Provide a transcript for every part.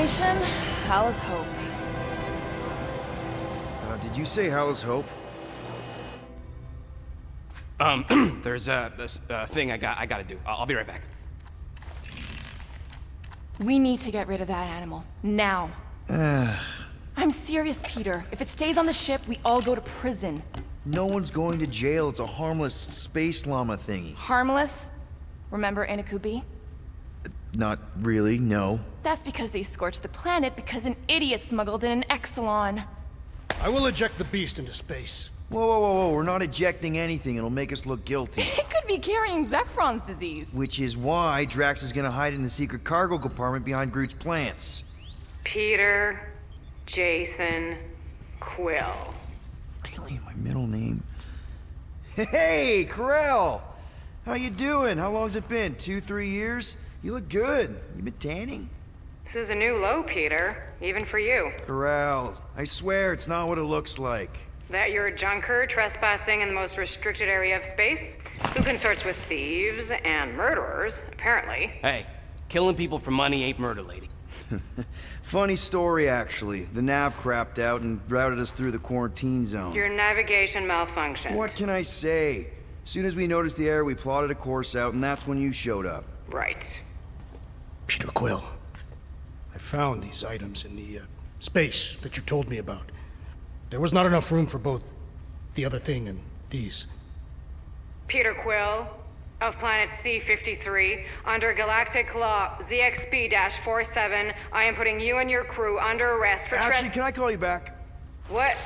Nation, Hala's Hope. Did you say Hala's Hope? There's this thing I gotta do. I'll be right back. We need to get rid of that animal. Now. I'm serious, Peter. If it stays on the ship, we all go to prison. No one's going to jail. It's a harmless space llama thingy. Harmless? Remember Inakubi? Not really, no. That's because they scorched the planet because an idiot smuggled in an Exelon. I will eject the beast into space. Whoa. We're not ejecting anything. It'll make us look guilty. It could be carrying Zephron's disease. Which is why Drax is gonna hide in the secret cargo compartment behind Groot's plants. Peter, Jason, Quill. Really? My middle name? Hey, Karel! How you doing? How long's it been? 2-3 years? You look good. You been tanning? This is a new low, Peter. Even for you. Karel, I swear it's not what it looks like. That you're a junker trespassing in the most restricted area of space? Who consorts with thieves and murderers, apparently. Hey, killing people for money ain't murder, lady. Funny story, actually. The nav crapped out and routed us through the quarantine zone. Your navigation malfunctioned. What can I say? As soon as we noticed the error, we plotted a course out, and that's when you showed up. Right. Peter Quill, I found these items in the space that you told me about. There was not enough room for both the other thing and these. Peter Quill, of planet C-53, under Galactic Law ZXB-47, I am putting you and your crew under arrest for Actually, can I call you back? What?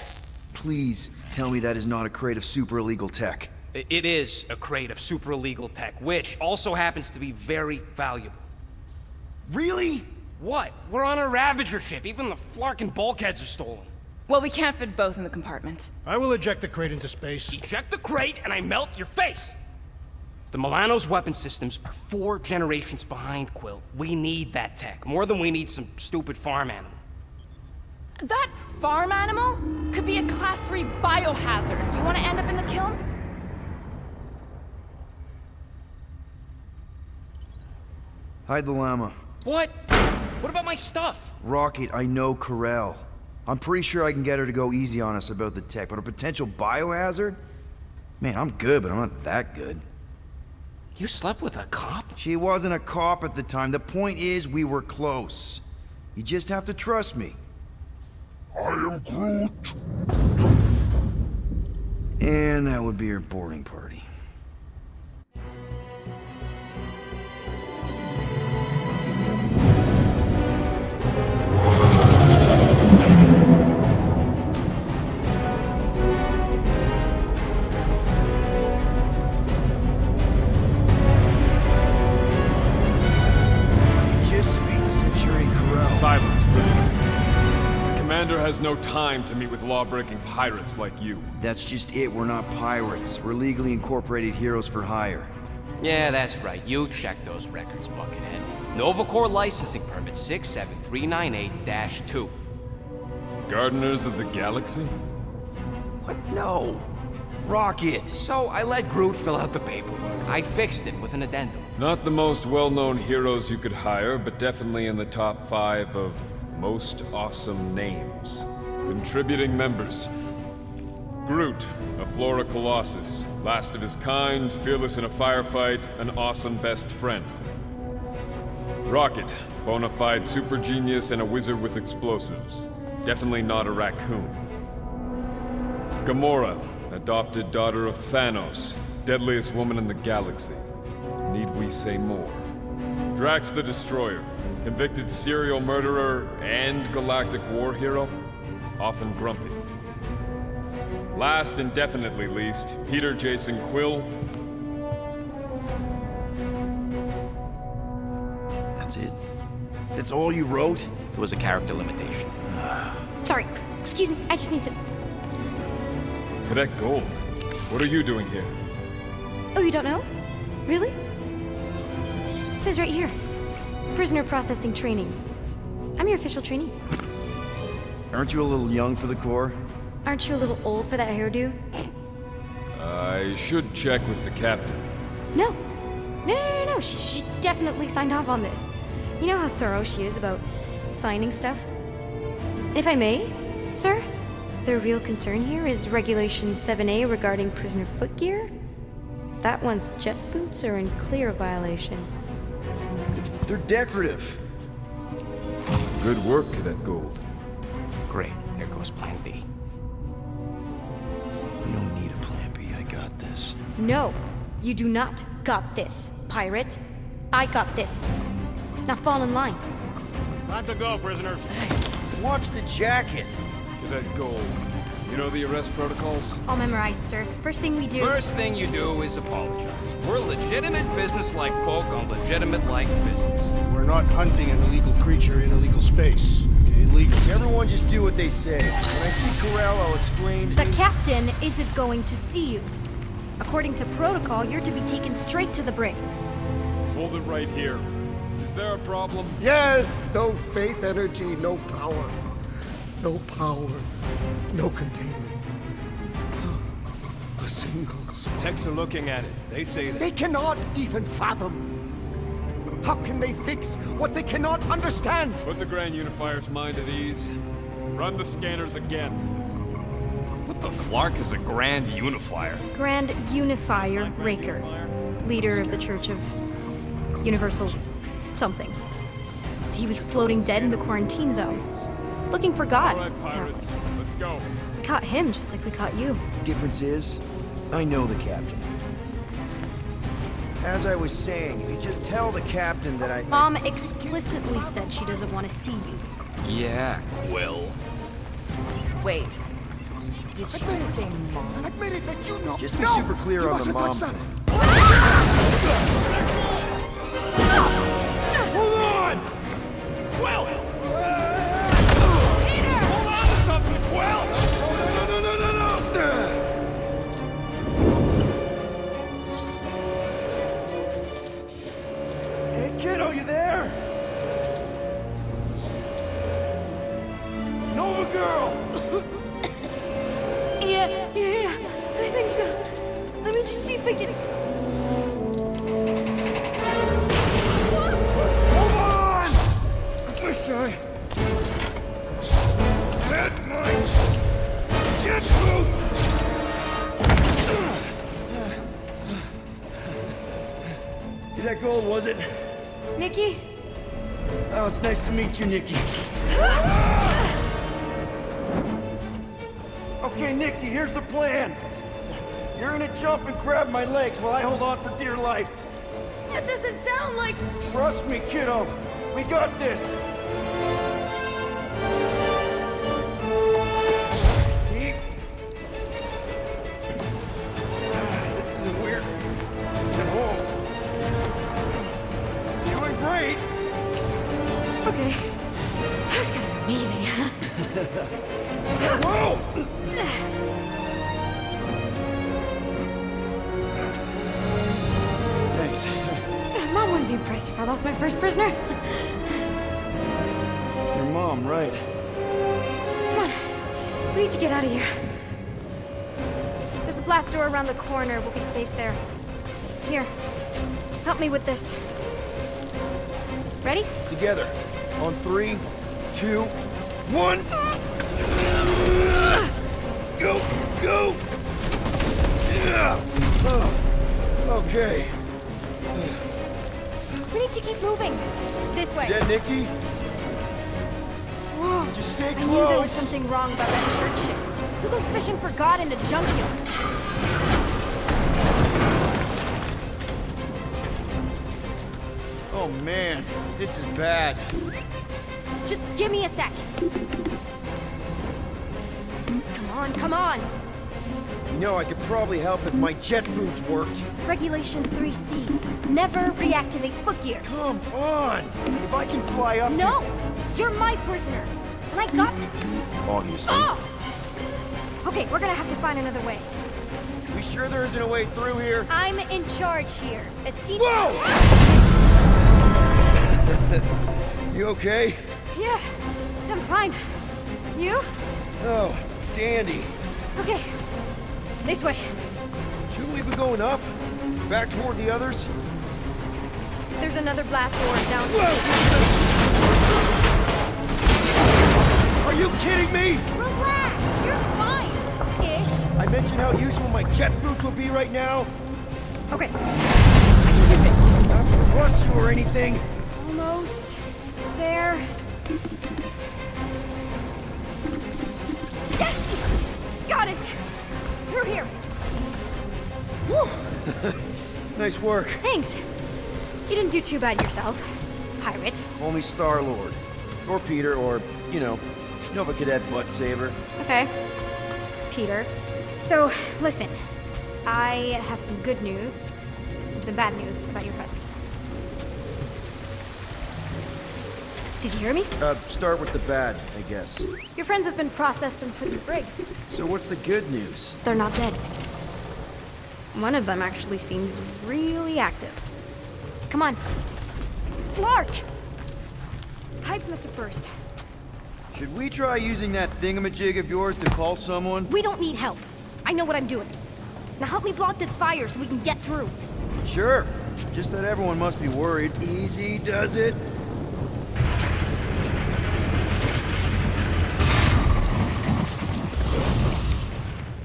Please, tell me that is not a crate of super illegal tech. It is a crate of super illegal tech, which also happens to be very valuable. Really? What? We're on a Ravager ship. Even the flarkin' bulkheads are stolen. Well, we can't fit both in the compartment. I will eject the crate into space. Eject the crate and I melt your face! The Milano's weapon systems are 4 generations behind, Quill. We need that tech, more than we need some stupid farm animal. That farm animal could be a Class 3 biohazard. You want to end up in the kiln? Hide the llama. What? What about my stuff? Rocket, I know Karel. I'm pretty sure I can get her to go easy on us about the tech, but a potential biohazard? Man, I'm good, but I'm not that good. You slept with a cop? She wasn't a cop at the time. The point is, we were close. You just have to trust me. I am Groot. And that would be her boarding party. Silence, prisoner. The commander has no time to meet with law-breaking pirates like you. That's just it. We're not pirates. We're legally incorporated heroes for hire. Yeah, that's right. You check those records, Buckethead. Novacore licensing permit 67398-2. Gardeners of the Galaxy? What? No. Rocket! So I let Groot fill out the paperwork. I fixed it with an addendum. Not the most well-known heroes you could hire, but definitely in the top 5 of most awesome names. Contributing members. Groot, a Flora Colossus, last of his kind, fearless in a firefight, an awesome best friend. Rocket, bona fide super genius and a wizard with explosives. Definitely not a raccoon. Gamora, adopted daughter of Thanos, deadliest woman in the galaxy. Need we say more? Drax the Destroyer, convicted serial murderer and galactic war hero, often grumpy. Last and definitely least, Peter Jason Quill. That's it? That's all you wrote? It was a character limitation. Sorry, excuse me, I just need to... Cadet Gold, what are you doing here? Oh, you don't know? Really? It says right here. Prisoner processing training. I'm your official trainee. Aren't you a little young for the Corps? Aren't you a little old for that hairdo? I should check with the captain. No. No. She definitely signed off on this. You know how thorough she is about signing stuff. And if I may, sir, the real concern here is Regulation 7A regarding prisoner footgear. That one's jet boots are in clear violation. They're decorative. Good work, Cadet Gold. Great. There goes Plan B. We don't need a plan B. I got this. No, you do not got this, pirate. I got this. Now fall in line. Time to go, prisoners. Watch the jacket. Cadet Gold, you know the arrest protocols? All memorized, sir. First thing we do. First thing you do is apologize. We're legitimate business-like folk on legitimate-like business. We're not hunting an illegal creature in illegal space. Illegal. Everyone just do what they say. When I see Corral, I'll explain. The captain isn't going to see you. According to protocol, you're to be taken straight to the brig. Hold it right here. Is there a problem? Yes, no faith energy, no power. No power, no containment. A single spark. Techs are looking at it. They say that. They cannot even fathom. How can they fix what they cannot understand? Put the Grand Unifier's mind at ease. Run the scanners again. What the flark is a Grand Unifier? Grand Unifier Raker, leader of the Church of Universal something. He was floating dead in the quarantine zone, looking for God. All right, pirates, let's go. We caught him just like we caught you. Difference is, I know the captain. As I was saying, if you just tell the captain that I... Mom explicitly said she doesn't want to see you. Yeah, Quill. Wait. Did she just say mom? Admit it that you know. Just to be No! super clear You on the mustn't mom touch thing. Hold on! Quill! Peter! Hold on to something, Quill! No! Hey, kiddo, you there? Nova girl! Yeah, I think so. Let me just see if I can... Hold on! I'm sorry. Get my... Get boots! Cadet Gold, was it? Nikki? Oh, it's nice to meet you, Nikki. Okay, Nikki, here's the plan. You're gonna jump and grab my legs while I hold on for dear life. That doesn't sound like... Trust me, kiddo. We got this. See? This isn't weird. At home. Doing great. Okay. That was kind of amazing, huh? Whoa! Thanks. Mom wouldn't be impressed if I lost my first prisoner. Your mom, right? Come on. We need to get out of here. There's a blast door around the corner. We'll be safe there. Here. Help me with this. Ready? Together. On 3, 2, 1. Go! Go! Yeah. Okay. We need to keep moving. This way. Yeah, Nikki? Whoa. Just stay I knew there was close. something wrong about that church ship. Who goes fishing for God in a junkyard? Oh man, this is bad. Just give me a sec. Come on, come on. You know, I could probably help if my jet boots worked. Regulation 3C. Never reactivate footgear. Come on! If I can fly up No! You're my prisoner. And I got this. Obviously. Oh! Okay, we're gonna have to find another way. We sure there isn't a way through here? I'm in charge here. A seat. Whoa! You okay? Yeah, I'm fine. You? Oh, dandy. Okay. This way. Shouldn't we be going up? Back toward the others? There's another blast door down. Are you kidding me? Relax, you're fine. Ish. I mentioned how useful my jet boots will be right now. Okay. I can do this. Not to rush you or anything. Almost there. Yes! Got it! Through here. Nice work. Thanks. You didn't do too bad yourself, pirate. Only Star-Lord. Or Peter, or, Nova Cadet Butt Saver. Okay. Peter. So, listen. I have some good news and some bad news about your friends. Did you hear me? Start with the bad, I guess. Your friends have been processed and put in the brig. So what's the good news? They're not dead. One of them actually seems really active. Come on. Flark! Pipes must have burst. Should we try using that thingamajig of yours to call someone? We don't need help. I know what I'm doing. Now help me block this fire so we can get through. Sure. Just that everyone must be worried. Easy does it.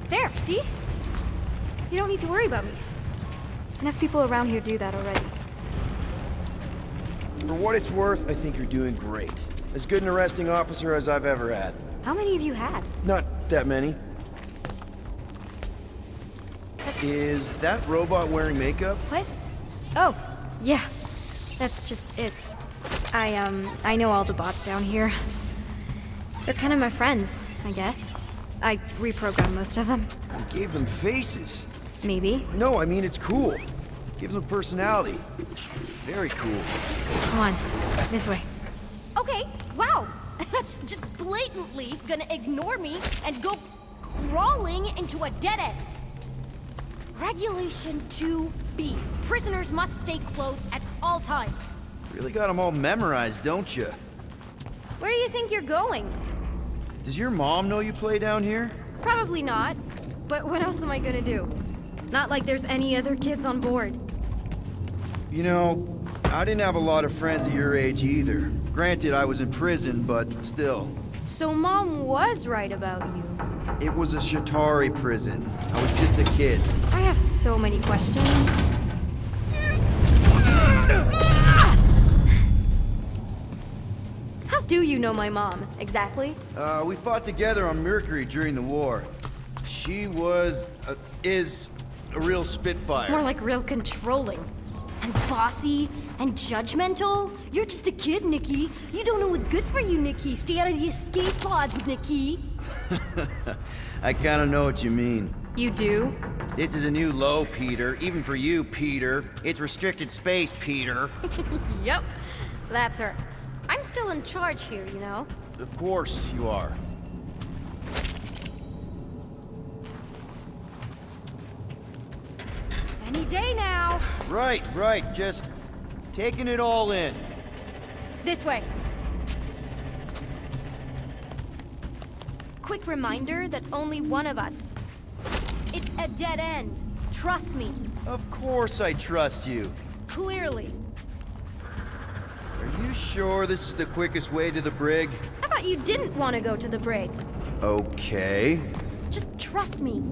There, see? You don't need to worry about me. Enough people around here do that already. For what it's worth, I think you're doing great. As good an arresting officer as I've ever had. How many have you had? Not that many. Is that robot wearing makeup? What? Oh, yeah. That's just, I know all the bots down here. They're kind of my friends, I guess. I reprogrammed most of them. You gave them faces. Maybe. No, I mean it's cool. Gives them personality. Very cool. Come on, this way. Okay, wow. That's just blatantly gonna ignore me and go crawling into a dead end. Regulation 2B. Prisoners must stay close at all times. Really got them all memorized, don't you? Where do you think you're going? Does your mom know you play down here? Probably not. But what else am I gonna do? Not like there's any other kids on board. You know, I didn't have a lot of friends at your age either. Granted, I was in prison, but still. So Mom was right about you. It was a Shatari prison. I was just a kid. I have so many questions. How do you know my mom, exactly? We fought together on Mercury during the war. She was, is a real spitfire. More like real controlling. And bossy and judgmental. You're just a kid, Nikki. You don't know what's good for you, Nikki. Stay out of the escape pods, Nikki. I kinda know what you mean. You do? This is a new low, Peter. Even for you, Peter. It's restricted space, Peter. Yep. That's her. I'm still in charge here, you know? Of course you are. Any day now. Right. Just taking it all in. This way. Quick reminder that only one of us. It's a dead end. Trust me. Of course I trust you. Clearly. Are you sure this is the quickest way to the brig? I thought you didn't want to go to the brig. Okay. Just trust me.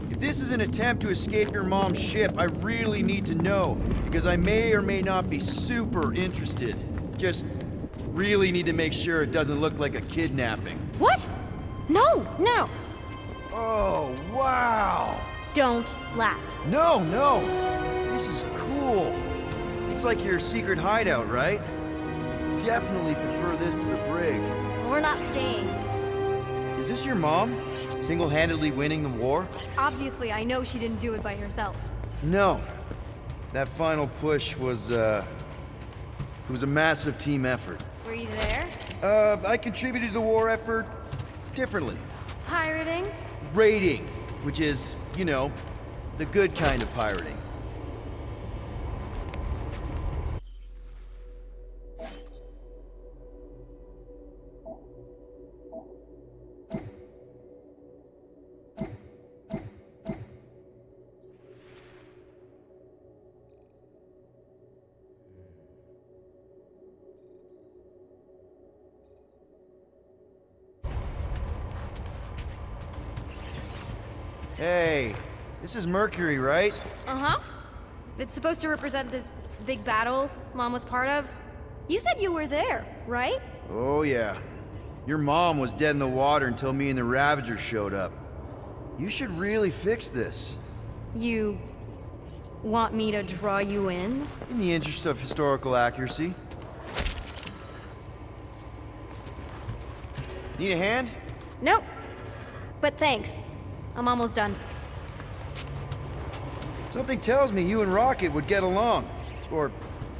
If this is an attempt to escape your mom's ship, I really need to know, because I may or may not be super interested. Just really need to make sure it doesn't look like a kidnapping. What? No. Oh, wow! Don't laugh. No. This is cool. It's like your secret hideout, right? I definitely prefer this to the brig. We're not staying. Is this your mom? Single-handedly winning the war? Obviously, I know she didn't do it by herself. No. That final push was, it was a massive team effort. Were you there? I contributed to the war effort differently. Pirating? Raiding, which is, the good kind of pirating. Hey, this is Mercury, right? Uh-huh. It's supposed to represent this big battle Mom was part of. You said you were there, right? Oh, yeah. Your mom was dead in the water until me and the Ravagers showed up. You should really fix this. You want me to draw you in? In the interest of historical accuracy. Need a hand? Nope. But thanks. I'm almost done. Something tells me you and Rocket would get along. Or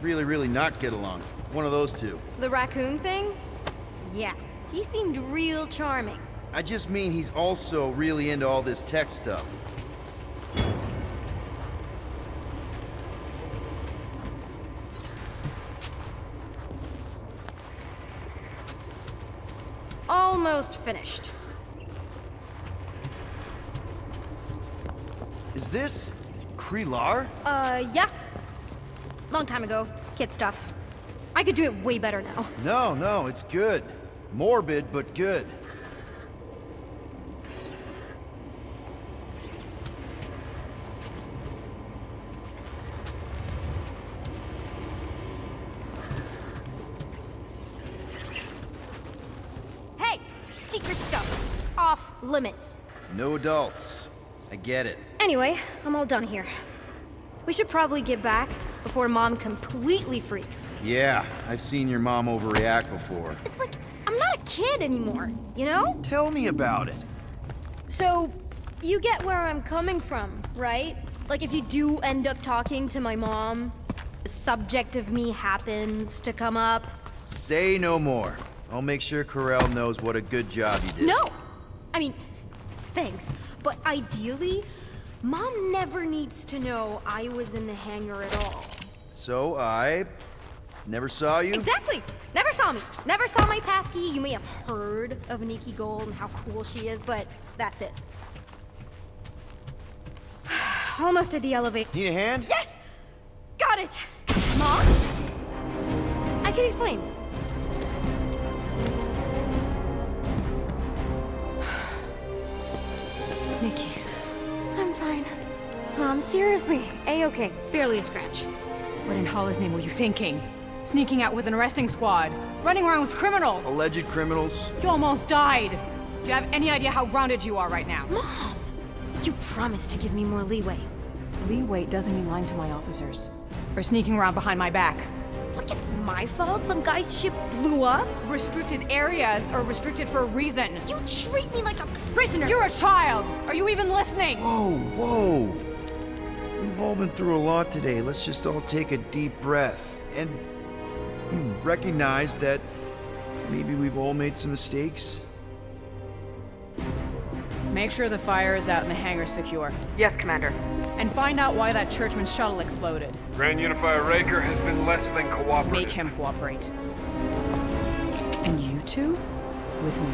really, really not get along. One of those two. The raccoon thing? Yeah. He seemed real charming. I just mean he's also really into all this tech stuff. Almost finished. Is this Krelar? Yeah. Long time ago. Kid stuff. I could do it way better now. No, it's good. Morbid, but good. Hey! Secret stuff. Off limits. No adults. I get it. Anyway, I'm all done here. We should probably get back before Mom completely freaks. Yeah, I've seen your mom overreact before. It's like, I'm not a kid anymore, you know? Tell me about it. So, you get where I'm coming from, right? Like, if you do end up talking to my mom, the subject of me happens to come up. Say no more. I'll make sure Corell knows what a good job you did. No! I mean, thanks. But ideally, Mom never needs to know I was in the hangar at all. So I never saw you? Exactly! Never saw me. Never saw my passkey. You may have heard of Nikki Gold and how cool she is, but that's it. Almost at the elevator. Need a hand? Yes! Got it! Mom? I can explain. Nikki. I'm fine. Mom, seriously. A-okay. Barely a scratch. What in Hollis' name were you thinking? Sneaking out with an arresting squad? Running around with criminals? Alleged criminals? You almost died! Do you have any idea how grounded you are right now? Mom! You promised to give me more leeway. Leeway doesn't mean lying to my officers. Or sneaking around behind my back. Look, it's my fault some guy's ship blew up. Restricted areas are restricted for a reason. You treat me like a prisoner. You're a child! Are you even listening? Whoa. We've all been through a lot today. Let's just all take a deep breath and recognize that maybe we've all made some mistakes. Make sure the fire is out and the hangar's secure. Yes, Commander. And find out why that churchman's shuttle exploded. Grand Unifier Raker has been less than cooperative. Make him cooperate. And you two? With me.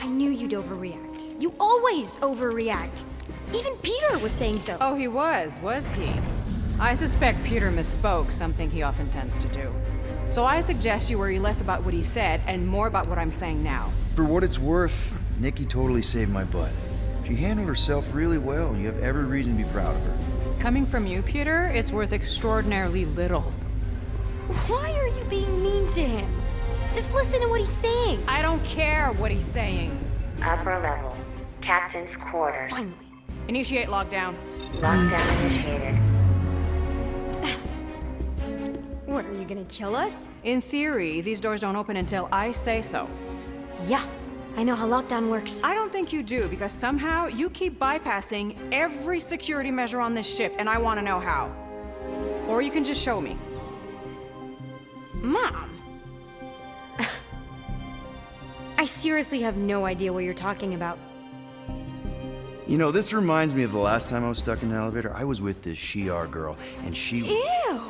I knew you'd overreact. You always overreact. Even Peter was saying so. Oh, he was he? I suspect Peter misspoke, something he often tends to do. So I suggest you worry less about what he said and more about what I'm saying now. For what it's worth, Nikki totally saved my butt. She handled herself really well. You have every reason to be proud of her. Coming from you, Peter, it's worth extraordinarily little. Why are you being mean to him? Just listen to what he's saying. I don't care what he's saying. Upper level. Captain's quarters. Finally. Initiate lockdown. Lockdown initiated. What, are you gonna kill us? In theory, these doors don't open until I say so. Yeah, I know how lockdown works. I don't think you do, because somehow you keep bypassing every security measure on this ship, and I want to know how. Or you can just show me. Mom! I seriously have no idea what you're talking about. You know, this reminds me of the last time I was stuck in an elevator. I was with this Shi'ar girl, and she... Ew!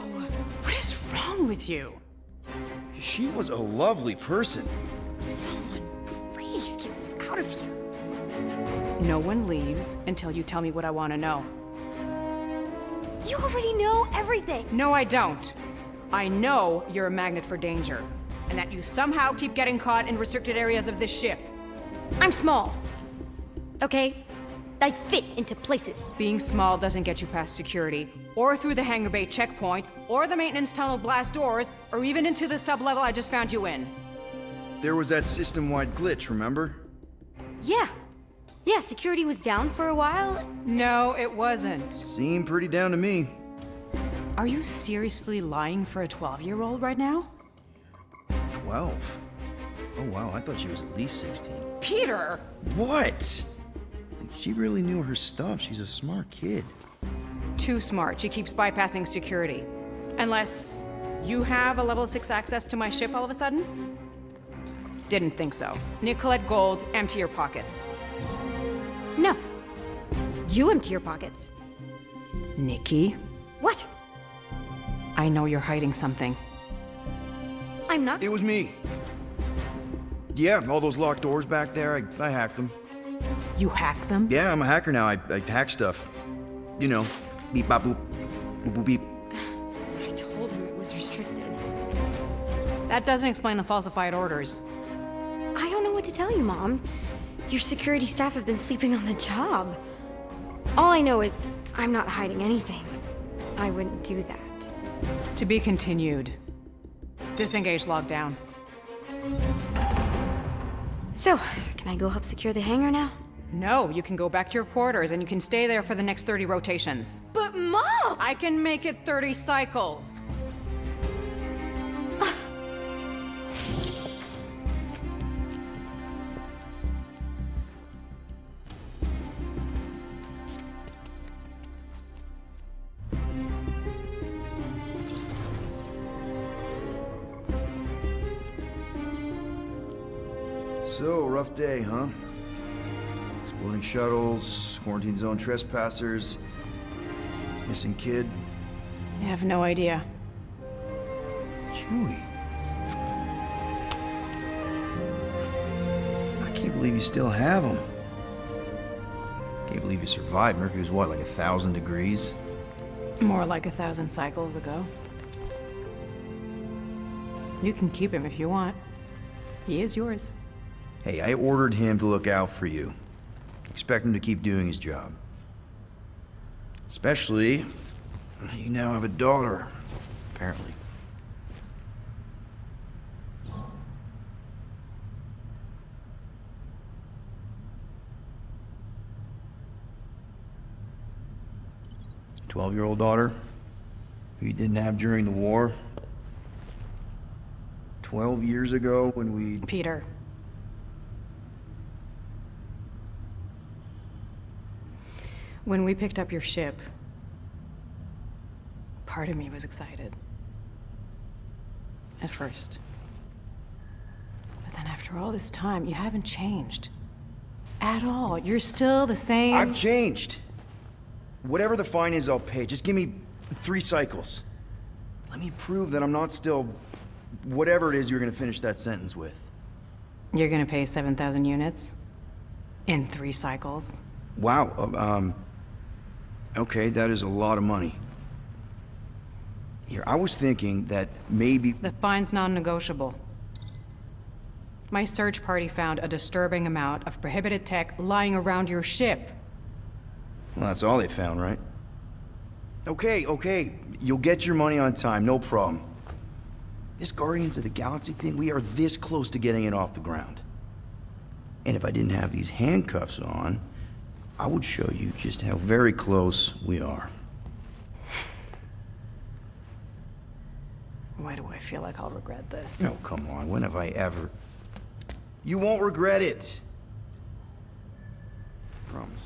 What is wrong with you? She was a lovely person. Someone, please get me out of here. No one leaves until you tell me what I want to know. You already know everything. No, I don't. I know you're a magnet for danger. and that you somehow keep getting caught in restricted areas of this ship. I'm small. Okay? I fit into places. Being small doesn't get you past security, or through the hangar bay checkpoint, or the maintenance tunnel blast doors, or even into the sublevel I just found you in. There was that system-wide glitch, remember? Yeah. Yeah, security was down for a while. No, it wasn't. Seemed pretty down to me. Are you seriously lying for a 12-year-old right now? 12? Oh wow, I thought she was at least 16. Peter! What? She really knew her stuff. She's a smart kid. Too smart. She keeps bypassing security. Unless you have a level 6 access to my ship all of a sudden? Didn't think so. Nicolette Gold, empty your pockets. No. You empty your pockets. Nikki? What? I know you're hiding something. I'm not. It was me. Yeah, all those locked doors back there, I hacked them. You hacked them? Yeah, I'm a hacker now. I hack stuff. You know, beep, bop, boop, boop, boop, beep. I told him it was restricted. That doesn't explain the falsified orders. I don't know what to tell you, Mom. Your security staff have been sleeping on the job. All I know is I'm not hiding anything. I wouldn't do that. To be continued. Disengage lockdown. So, can I go help secure the hangar now? No, you can go back to your quarters and you can stay there for the next 30 rotations. But Mom! I can make it 30 cycles. So, rough day, huh? Exploding shuttles, quarantine zone trespassers, missing kid. I have no idea. Chewie. I can't believe you still have him. Can't believe you survived. Mercury's what, like 1,000 degrees? More like 1,000 cycles ago. You can keep him if you want. He is yours. Hey, I ordered him to look out for you. Expect him to keep doing his job. Especially, you now have a daughter, apparently. A 12-year-old daughter who you didn't have during the war. 12 years ago when we... Peter. When we picked up your ship, part of me was excited. At first. But then after all this time, you haven't changed. At all. You're still the same... I've changed. Whatever the fine is, I'll pay. Just give me 3 cycles. Let me prove that I'm not still... whatever it is you're gonna finish that sentence with. You're gonna pay 7,000 units? In 3 cycles? Wow, okay, that is a lot of money. Here, I was thinking that maybe... The fine's non-negotiable. My search party found a disturbing amount of prohibited tech lying around your ship. Well, that's all they found, right? Okay, you'll get your money on time, no problem. This Guardians of the Galaxy thing, we are this close to getting it off the ground. And if I didn't have these handcuffs on, I would show you just how very close we are. Why do I feel like I'll regret this? No, come on, when have I ever... You won't regret it. Promise.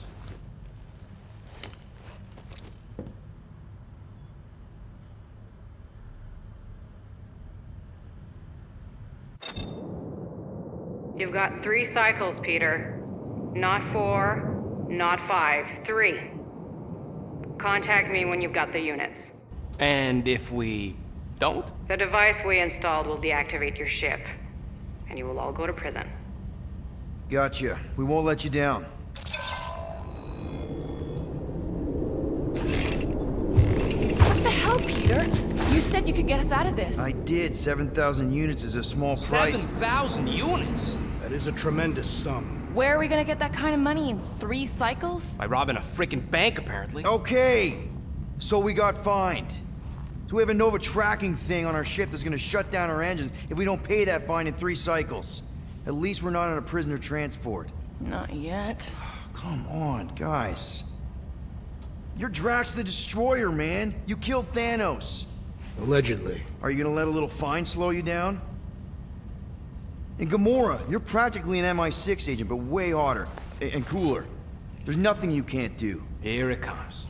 You've got 3 cycles, Peter. Not 4, not 5, 3. Contact me when you've got the units. And if we don't? The device we installed will deactivate your ship, and you will all go to prison. Gotcha. We won't let you down. What the hell, Peter? You said said you could get us out of this. I did. 7,000 units is a small price. 7,000 units? That is a tremendous sum. Where are we gonna get that kind of money in 3 cycles? By robbing a freaking bank, apparently. Okay, so we got fined. So we have a Nova tracking thing on our ship that's gonna shut down our engines if we don't pay that fine in 3 cycles. At least we're not on a prisoner transport. Not yet. Come on, guys. You're Drax the Destroyer, man. You killed Thanos. Allegedly. Are you gonna let a little fine slow you down? And Gamora, you're practically an MI6 agent, but way hotter and cooler. There's nothing you can't do. Here it comes.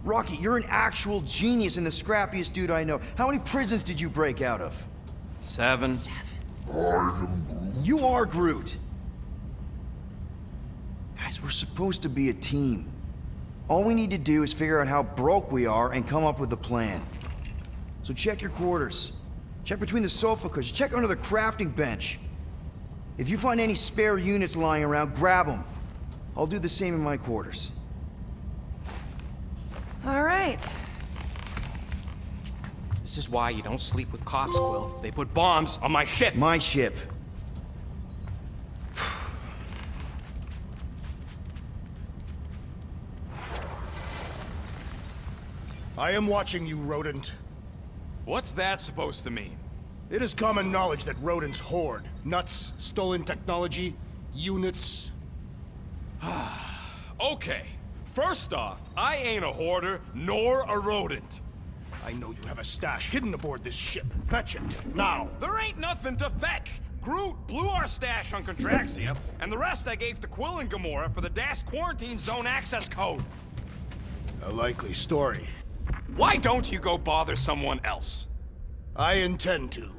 Rocky, you're an actual genius and the scrappiest dude I know. How many prisons did you break out of? 7. You are Groot. Guys, we're supposed to be a team. All we need to do is figure out how broke we are and come up with a plan. So check your quarters. Check between the sofa cushions. Check under the crafting bench. If you find any spare units lying around, grab them. I'll do the same in my quarters. All right. This is why you don't sleep with cops, Quill. They put bombs on my ship. My ship. I am watching you, rodent. What's that supposed to mean? It is common knowledge that rodents hoard nuts, stolen technology, units. Okay, first off, I ain't a hoarder nor a rodent. I know you have a stash hidden aboard this ship. Fetch it, now. There ain't nothing to fetch. Groot blew our stash on Contraxia, and the rest I gave to Quill and Gamora for the Dash Quarantine Zone access code. A likely story. Why don't you go bother someone else? I intend to.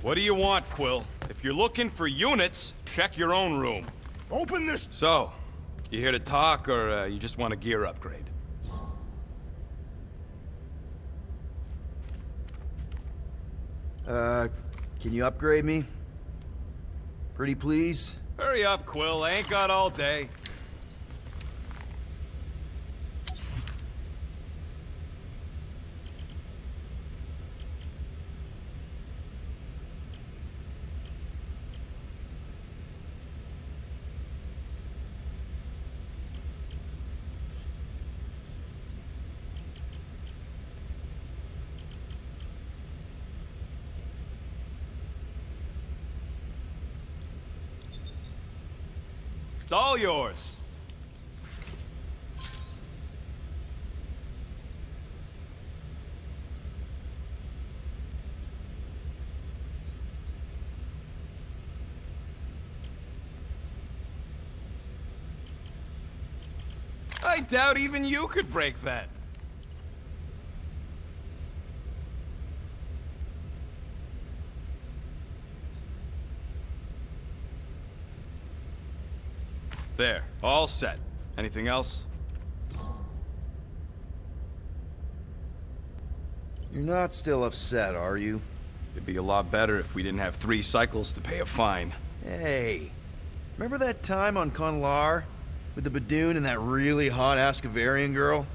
What do you want, Quill? If you're looking for units, check your own room. Open this. So, you here to talk, or you just want a gear upgrade? Can you upgrade me? Pretty please? Hurry up, Quill. I ain't got all day. It's all yours. I doubt even you could break that. There, all set. Anything else? You're not still upset, are you? It'd be a lot better if we didn't have 3 cycles to pay a fine. Hey, remember that time on Conlar? With the Badoon and that really hot Ascavarian girl?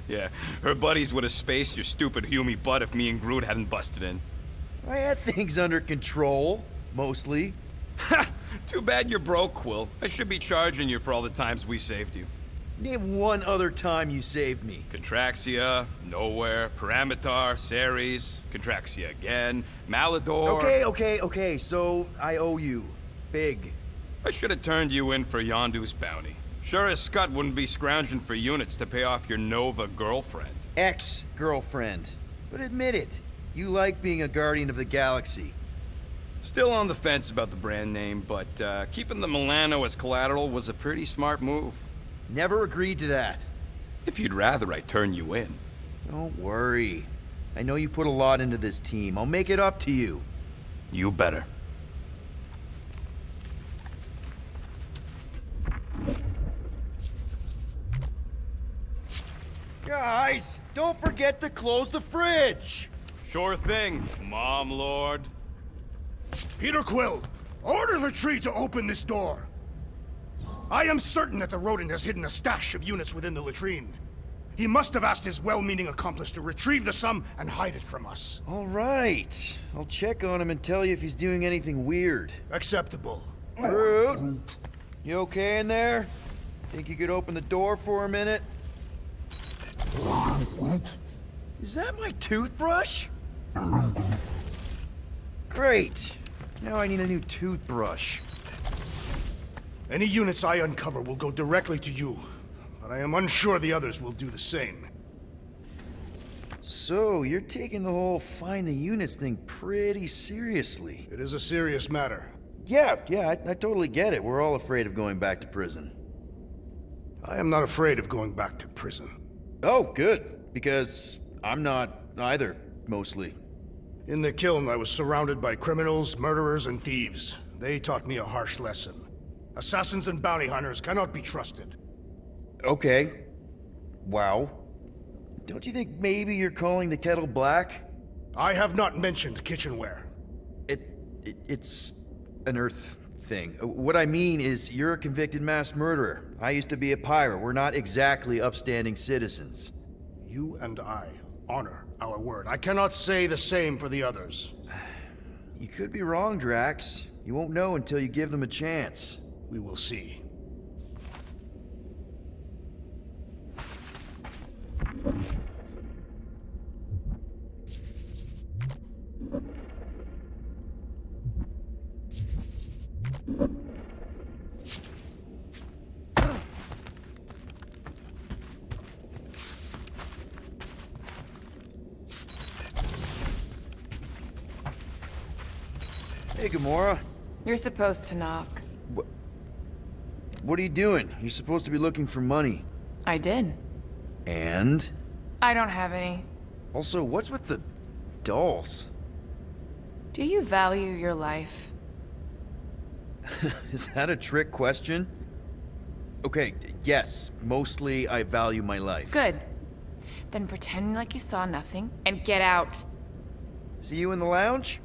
Yeah, her buddies would have spaced your stupid Humy butt if me and Groot hadn't busted in. I had things under control, mostly. Ha! Too bad you're broke, Quill. I should be charging you for all the times we saved you. Name one other time you saved me. Contraxia, Nowhere, Paramitar, Ceres, Contraxia again, Malador... Okay, so I owe you. Big. I should have turned you in for Yondu's bounty. Sure as Scott wouldn't be scrounging for units to pay off your Nova girlfriend. Ex-girlfriend. But admit it, you like being a Guardian of the Galaxy. Still on the fence about the brand name, but keeping the Milano as collateral was a pretty smart move. Never agreed to that. If you'd rather I turn you in. Don't worry. I know you put a lot into this team. I'll make it up to you. You better. Guys, don't forget to close the fridge! Sure thing, Mom Lord. Peter Quill, order the tree to open this door. I am certain that the rodent has hidden a stash of units within the latrine. He must have asked his well-meaning accomplice to retrieve the sum and hide it from us. All right. I'll check on him and tell you if he's doing anything weird. Acceptable. Groot! You okay in there? Think you could open the door for a minute? Is that my toothbrush? Great. Now I need a new toothbrush. Any units I uncover will go directly to you, but I am unsure the others will do the same. So, you're taking the whole find the units thing pretty seriously. It is a serious matter. Yeah, I totally get it. We're all afraid of going back to prison. I am not afraid of going back to prison. Oh, good. Because I'm not either, mostly. In the kiln, I was surrounded by criminals, murderers, and thieves. They taught me a harsh lesson. Assassins and bounty hunters cannot be trusted. Okay. Wow. Don't you think maybe you're calling the kettle black? I have not mentioned kitchenware. It's an Earth thing. What I mean is, you're a convicted mass murderer. I used to be a pirate. We're not exactly upstanding citizens. You and I honor our word. I cannot say the same for the others. You could be wrong, Drax. You won't know until you give them a chance. We will see. Hey, Gamora. You're supposed to knock. What are you doing? You're supposed to be looking for money. I did. And? I don't have any. Also, what's with the dolls? Do you value your life? Is that a trick question? Okay, yes, mostly I value my life. Good. Then pretend like you saw nothing and get out. See you in the lounge?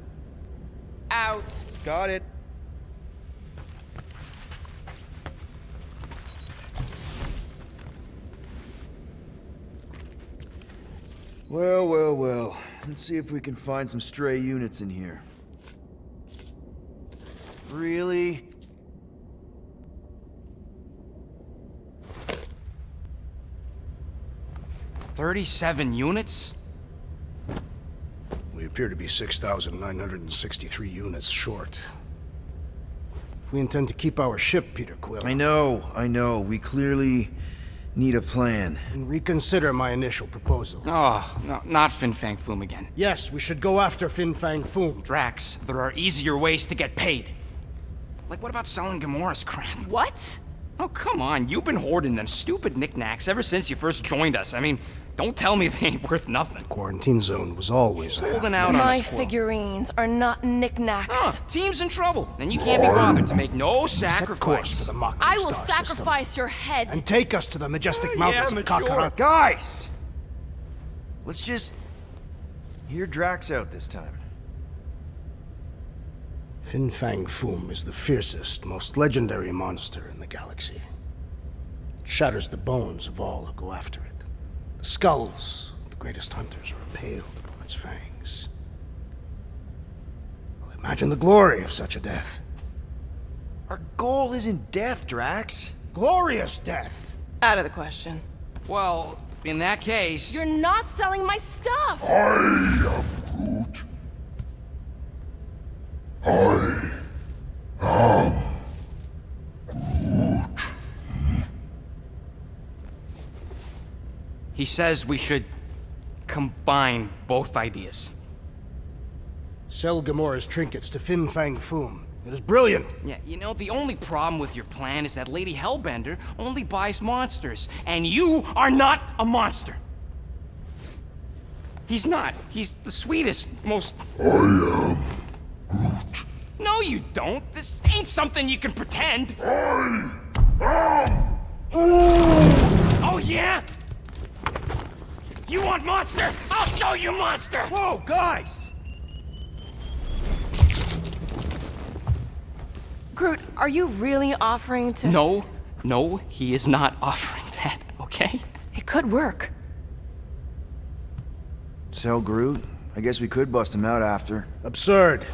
Out. Got it. Well. Let's see if we can find some stray units in here. Really? $37 units? We appear to be 6,963 units short. If we intend to keep our ship, Peter Quill... I know. We clearly need a plan. And reconsider my initial proposal. Oh, no, not Fin Fang Foom again. Yes, we should go after Fin Fang Foom. Drax, there are easier ways to get paid. Like, what about selling Gamora's crap? What? Oh, come on. You've been hoarding them stupid knickknacks ever since you first joined us. I mean, don't tell me they ain't worth nothing. Quarantine zone was always there. Holding out on My us, Quill. figurines are not knickknacks. Team's in trouble. Then you can't be bothered to make no Set course sacrifice. for the Machina I will star system. sacrifice your head. And take us to the majestic mountains of mature. Kakarat. Guys! Let's just hear Drax out this time. Fin Fang Foom is the fiercest, most legendary monster in the galaxy. It shatters the bones of all who go after it. The skulls of the greatest hunters are impaled upon its fangs. Well, imagine the glory of such a death. Our goal isn't death, Drax. Glorious death! Out of the question. Well, in that case... You're not selling my stuff. He says we should combine both ideas. Sell Gamora's trinkets to Fin Fang Foom. It is brilliant. Yeah, you know, the only problem with your plan is that Lady Hellbender only buys monsters, and you are not a He's not. He's the sweetest, most... I am Groot. No, you don't. This ain't something you can pretend. I am Oh, yeah? You want monster? I'll show you monster! Whoa, guys! Groot, are you really offering to... No, No, he is not offering that, okay? It could work. Tell Groot. I guess we could bust him out after. Absurd.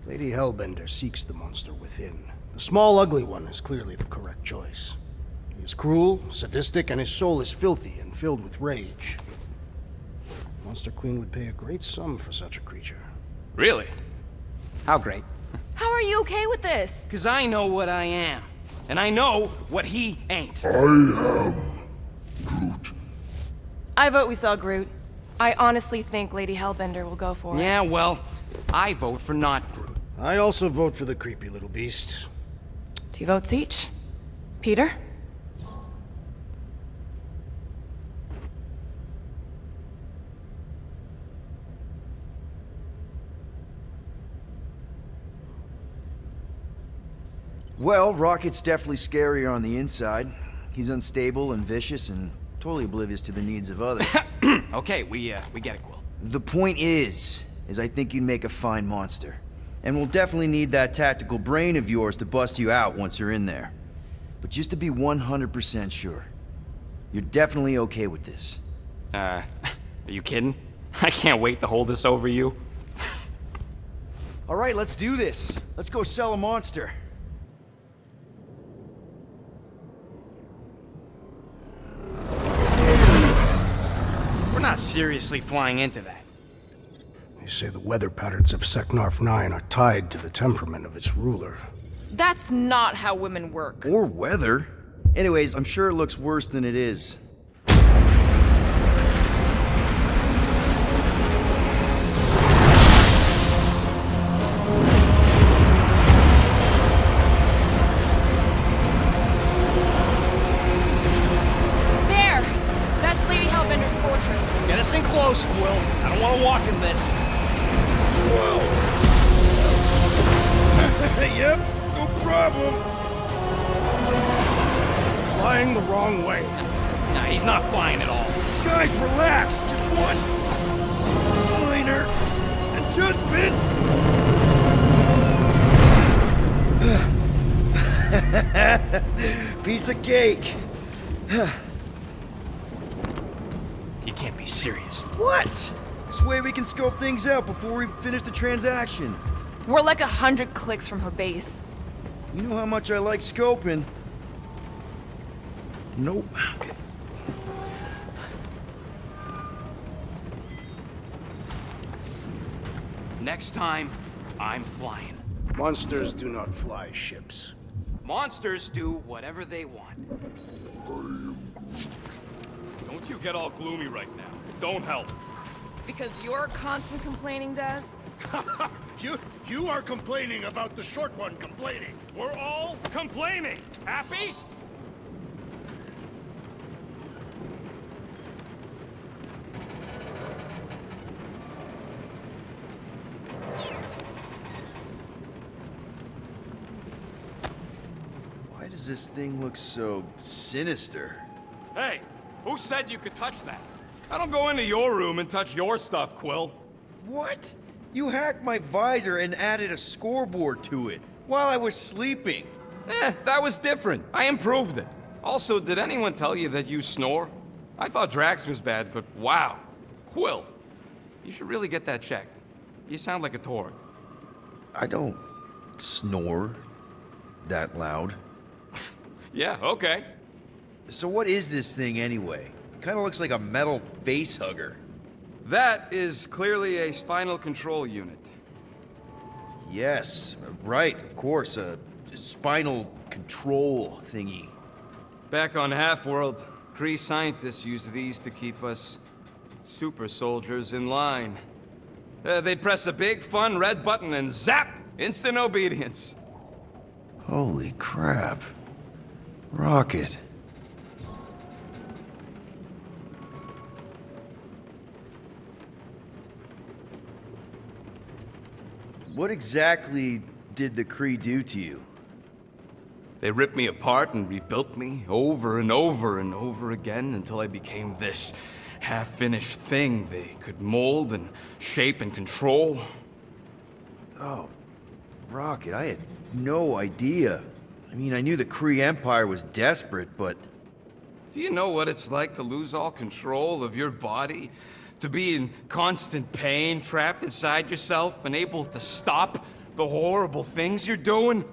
Lady Hellbender seeks the monster within. The small, ugly one is clearly the correct choice. He is cruel, sadistic, and his soul is filthy and filled with rage. Monster Queen would pay a great sum for such a creature. Really? How great? How are you okay with this? Because I know what I am. And I know what he ain't. I vote we sell Groot. I honestly think Lady Hellbender will go for it. Yeah, well, I vote for not Groot. I also vote for the creepy little beast. 2 votes each. Peter? Well, Rocket's definitely scarier on the inside. He's unstable and vicious and totally oblivious to the needs of others. Okay, we get it, Quill. The point is I think you'd make a fine monster. And we'll definitely need that tactical brain of yours to bust you out once you're in there. But just to be 100% sure, you're definitely okay with this. Are you kidding? I can't wait to hold this over you. All right, let's do this. Let's go sell a monster. We're not seriously flying into that. They say the weather patterns of Seknarf 9 are tied to the temperament of its ruler. That's not how women work. Or weather. Anyways, I'm sure it looks worse than it is. There! That's Lady Hellbender's fortress. Get us in close, Quill. I don't want to walk in this. Yep, no problem. Flying the wrong way. Nah, he's not flying at all. Guys, relax. Just one minor adjustment. Piece of cake. You can't be serious. What? This way we can scope things out before we finish the transaction. We're like 100 clicks from her base. You know how much I like scoping. Nope. Okay. Next time, I'm flying. Monsters do not fly ships. Monsters do whatever they want. Don't you get all gloomy right now. Don't help. Because you're constant complaining, Des? You are complaining about the short one complaining. We're all complaining. Happy? Why does this thing look so sinister? Hey, who said you could touch that? I don't go into your room and touch your stuff, Quill. What? You hacked my visor and added a scoreboard to it while I was sleeping. That was different. I improved it. Also, did anyone tell you that you snore? I thought Drax was bad, but wow. Quill, you should really get that checked. You sound like a Torg. I don't snore that loud. Yeah, okay. So what is this thing anyway? It kind of looks like a metal face hugger. That is clearly a spinal control unit. Yes, right, of course, a spinal control thingy. Back on Half-World, Kree scientists use these to keep us super soldiers in line. They'd press a big, fun red button and zap! Instant obedience. Holy crap. Rocket. What exactly did the Kree do to you? They ripped me apart and rebuilt me over and over and over again until I became this half-finished thing they could mold and shape and control. Oh, Rocket, I had no idea. I mean, I knew the Kree Empire was desperate, but... Do you know what it's like to lose all control of your body? To be in constant pain, trapped inside yourself, unable to stop the horrible things you're doing?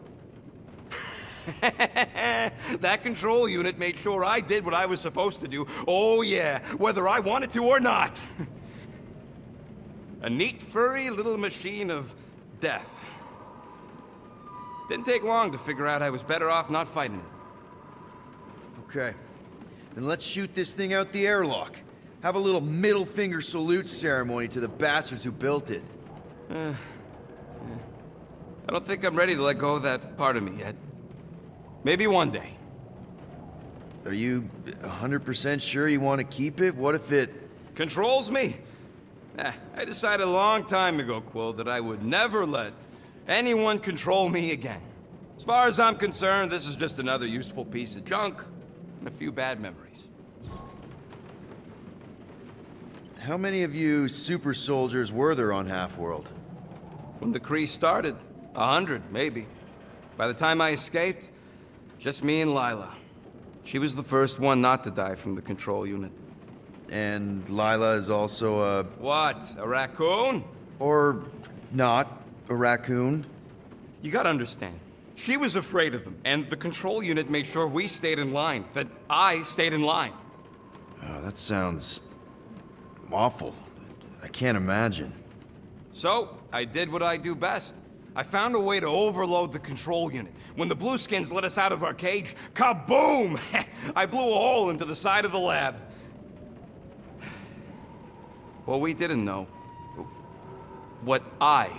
That control unit made sure I did what I was supposed to do. Oh yeah, whether I wanted to or not. A neat, furry little machine of death. Didn't take long to figure out I was better off not fighting it. Okay. Then let's shoot this thing out the airlock. Have a little middle finger salute ceremony to the bastards who built it. I don't think I'm ready to let go of that part of me yet. Maybe one day. Are you 100% sure you want to keep it? What if it... Controls me? I decided a long time ago, Quill, that I would never let anyone control me again. As far as I'm concerned, this is just another useful piece of junk and a few bad memories. How many of you super soldiers were there on Half-World? When the Kree started, 100, maybe. By the time I escaped, just me and Lila. She was the first one not to die from the control unit. And Lila is also a... What? A raccoon? Or not a raccoon? You gotta understand. She was afraid of them, and the control unit made sure we stayed in line, that I stayed in line. Oh, that sounds... awful. I can't imagine. So, I did what I do best. I found a way to overload the control unit. When the Blueskins let us out of our cage, kaboom! I blew a hole into the side of the lab. What we didn't know, what I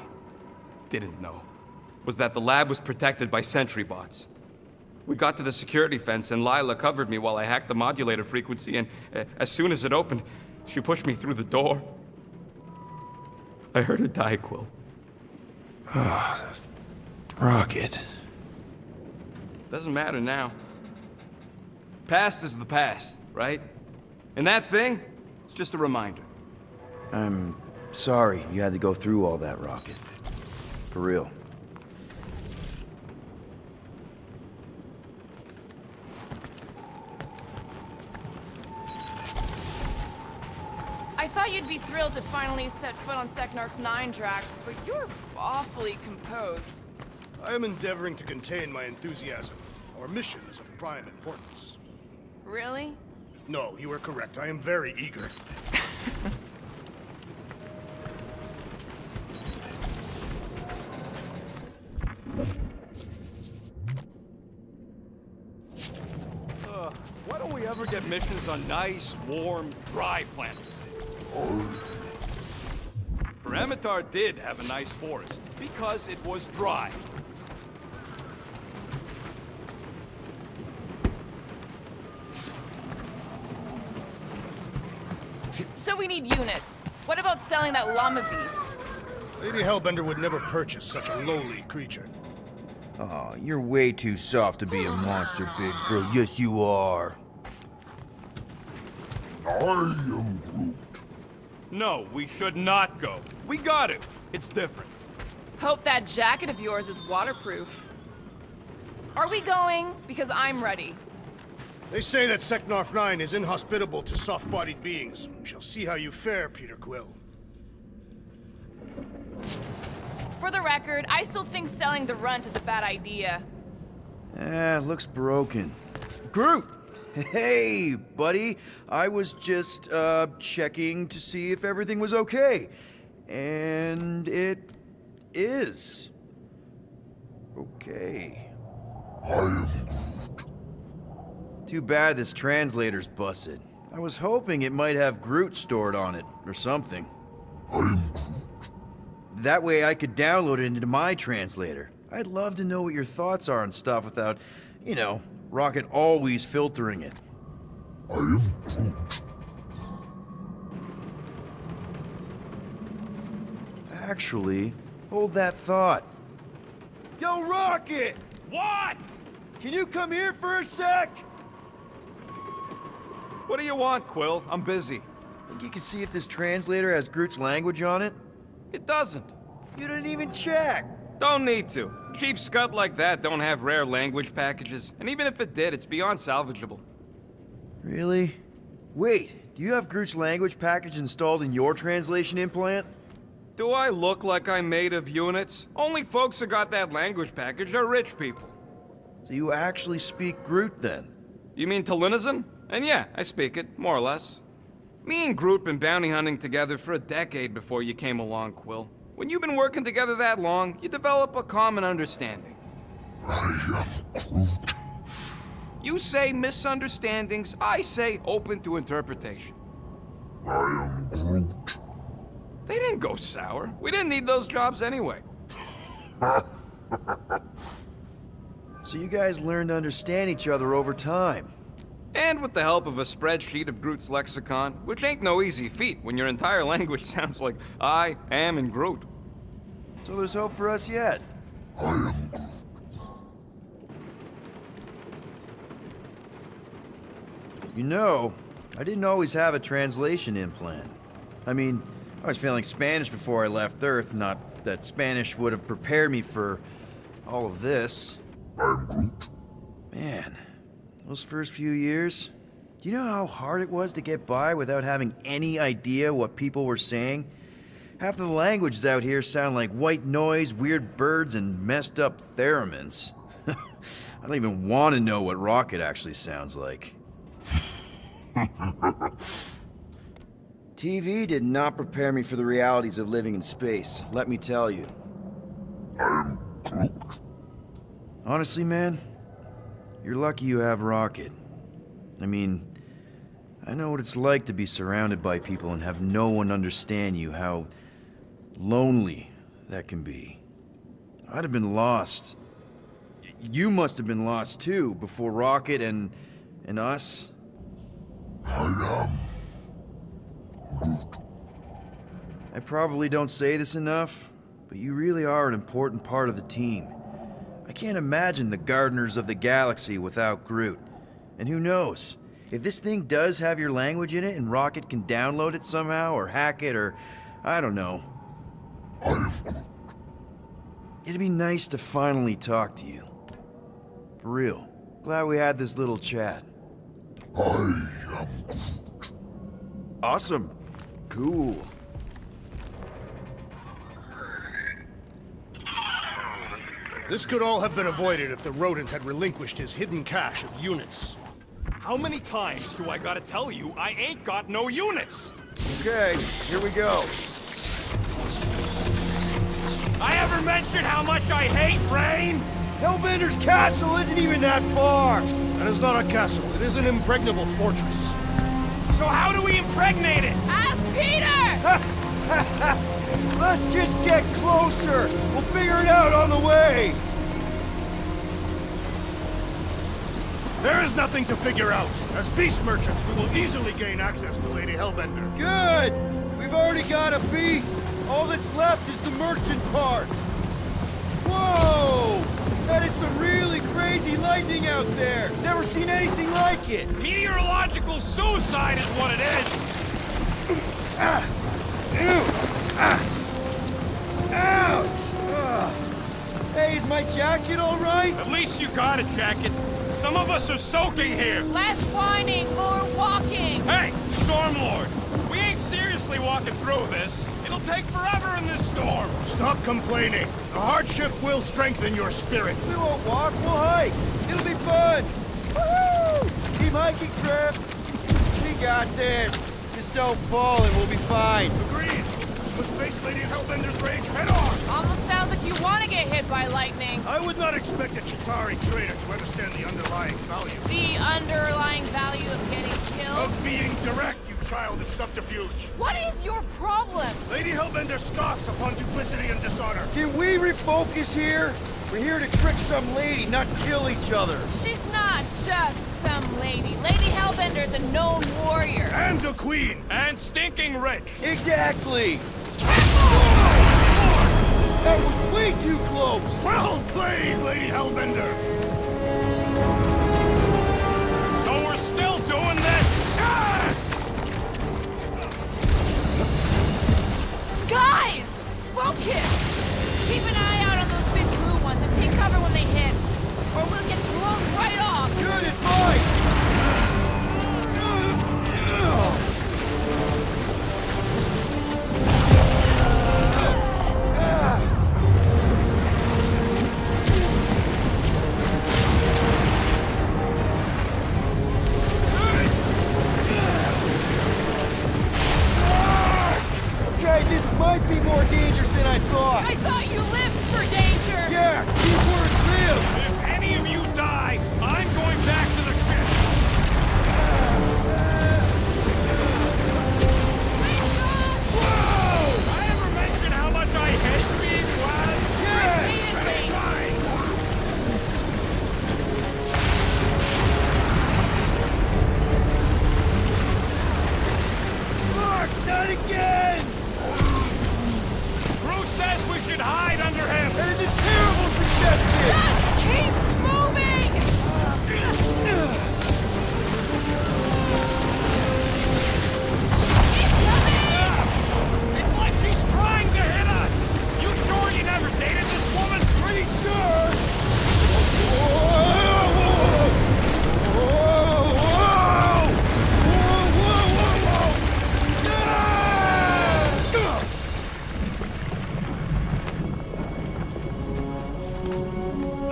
didn't know, was that the lab was protected by sentry bots. We got to the security fence and Lila covered me while I hacked the modulator frequency, and as soon as it opened, she pushed me through the door. I heard her die, Quill. Ah, Rocket. Doesn't matter now. Past is the past, right? And that thing, it's just a reminder. I'm sorry you had to go through all that, Rocket. For real. I thought you'd be thrilled to finally set foot on Seknarf 9, Drax, but you're awfully composed. I am endeavoring to contain my enthusiasm. Our mission is of prime importance. Really? No, you are correct. I am very eager. Why don't we ever get missions on nice, warm, dry planets? Paramitar did have a nice forest, because it was dry. So we need units. What about selling that llama beast? Lady Hellbender would never purchase such a lowly creature. Aw, you're way too soft to be a monster, big girl. Yes, you are. I am Groot. No, we should not go. We got it. It's different. Hope that jacket of yours is waterproof. Are we going? Because I'm ready. They say that Seknarf 9 is inhospitable to soft-bodied beings. We shall see how you fare, Peter Quill. For the record, I still think selling the runt is a bad idea. Looks broken. Groot! Hey, buddy. I was just, checking to see if everything was okay. And it is. Okay. I am Groot. Too bad this translator's busted. I was hoping it might have Groot stored on it, or something. I am Groot. That way I could download it into my translator. I'd love to know what your thoughts are on stuff without, you know, Rocket always filtering it. I am Groot. Actually, hold that thought. Yo, Rocket! What? Can you come here for a sec? What do you want, Quill? I'm busy. Think you can see if this translator has Groot's language on it? It doesn't. You didn't even check. Don't need to. Cheap scud like that don't have rare language packages, and even if it did, it's beyond salvageable. Really? Wait, do you have Groot's language package installed in your translation implant? Do I look like I'm made of units? Only folks who got that language package are rich people. So you actually speak Groot then? You mean Talinisan? And yeah, I speak it, more or less. Me and Groot been bounty hunting together for a decade before you came along, Quill. When you've been working together that long, you develop a common understanding. I am Groot. You say misunderstandings, I say open to interpretation. I am Groot. They didn't go sour. We didn't need those jobs anyway. So you guys learned to understand each other over time. And with the help of a spreadsheet of Groot's lexicon, which ain't no easy feat when your entire language sounds like I am and Groot. So there's hope for us yet. I am Groot. You know, I didn't always have a translation implant. I mean, I was failing Spanish before I left Earth, not that Spanish would have prepared me for all of this. I am Groot. Man, those first few years, do you know how hard it was to get by without having any idea what people were saying? Half of the languages out here sound like white noise, weird birds, and messed up theremins. I don't even want to know what Rocket actually sounds like. TV did not prepare me for the realities of living in space, let me tell you. I am Groot. Honestly, man, you're lucky you have Rocket. I mean, I know what it's like to be surrounded by people and have no one understand you, how lonely that can be. I'd have been lost. You must have been lost too, before Rocket and us. I am Groot. I probably don't say this enough, but you really are an important part of the team. I can't imagine the Gardeners of the Galaxy without Groot. And who knows, if this thing does have your language in it and Rocket can download it somehow or hack it or I don't know. I am Groot. It'd be nice to finally talk to you. For real. Glad we had this little chat. I am Groot. Awesome. Cool. This could all have been avoided if the rodent had relinquished his hidden cache of units. How many times do I gotta tell you I ain't got no units? Okay, here we go. I ever mentioned how much I hate rain? Hellbender's castle isn't even that far! That is not a castle. It is an impregnable fortress. So how do we impregnate it? Ask Peter! Let's just get closer! We'll figure it out on the way! There is nothing to figure out. As beast merchants, we will easily gain access to Lady Hellbender. Good! We've already got a beast! All that's left is the merchant part! Whoa! That is some really crazy lightning out there! Never seen anything like it! Meteorological suicide is what it is! Ouch! Hey, is my jacket all right? At least you got a jacket. Some of us are soaking here. Less whining, more walking. Hey, Stormlord! We ain't seriously walking through this. It'll take forever in this storm. Stop complaining. The hardship will strengthen your spirit. We won't walk, we'll hike. It'll be fun. Woohoo! Team hiking trip. We got this. Just don't fall and we'll be fine. Agreed. Must face Lady Hellbender's rage head on. Almost sounds like you want to get hit by lightning. I would not expect a Chitauri trader to understand the underlying value. The underlying value of getting killed? Of being direct, you child of subterfuge. What is your problem? Lady Hellbender scoffs upon duplicity and dishonor. Can we refocus here? We're here to trick some lady, not kill each other. She's not just some lady. Lady Hellbender's a known warrior. And a queen. And stinking rich. Exactly. That was way too close! Well played, Lady Hellbender! So we're still doing this? Yes! Guys! Focus! Keep an eye out on those big blue ones and take might be more dangerous than I thought. I thought you lived for danger! Yeah, keyword live. If any of you die, I'm going back to the ship. Whoa! I ever mention how much I hate being wild? Yes! Mark, not again! Groot says we should hide under him. That is a terrible suggestion! Just keep moving! It's like she's trying to hit us! You sure you never dated this woman? Pretty sure! Whoa! Whoa! Whoa! Whoa! Whoa!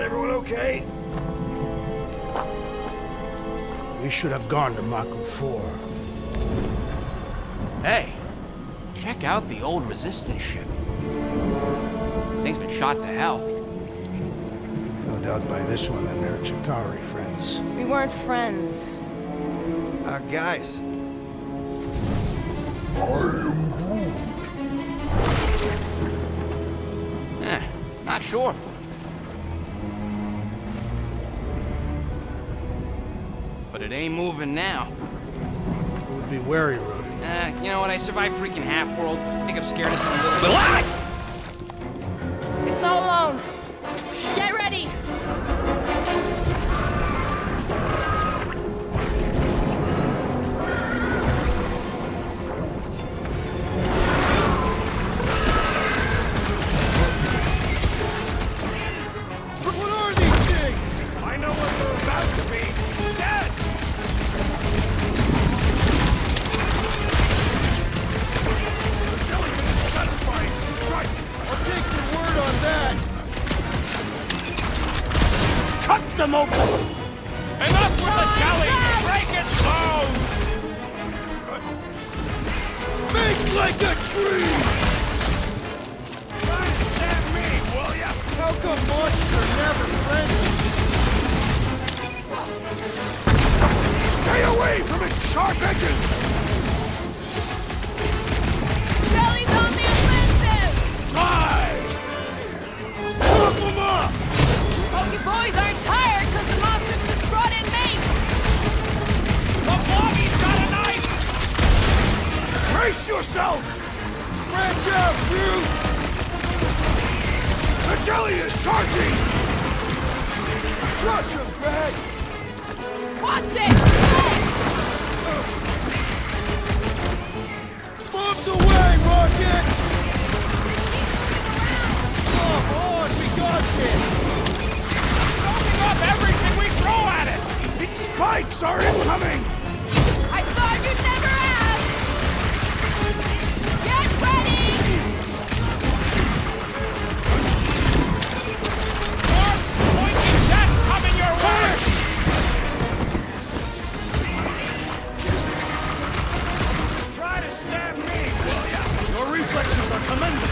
Everyone okay? We should have gone to Maku 4. Hey, check out the old Resistance ship. Thing's been shot to hell. No doubt by this one and their Chitauri friends. We weren't friends. Guys. Not sure. But it ain't moving now. We'll be wary, Rodent. You know what? I survived freaking Half-World. I think I'm scared of some little bit. What? It's not alone. Get ready! What are these things? I know what they're about to be. Dead! Satisfying strike! I'll take your word on that! Cut them open! Enough with the jelly! Break its bones! Make like a tree! Try to stab me, will ya? How come monsters are never friendly? Stay away from its sharp edges! Jelly's on the offensive! Die! Chop them up! Hope you boys aren't tired because the monsters just brought in mates! The Blobby's got a knife! Brace yourself! Branch out, Groot! The jelly is charging! Crush him, Drax! Watch it! Bombs away, Rocket! Come on, we got this! Soaking up everything we throw at it! Its spikes are incoming! I thought you'd never ask! Get ready! More pointy death coming your way! Try to stab me, will ya? Your reflexes are commendable.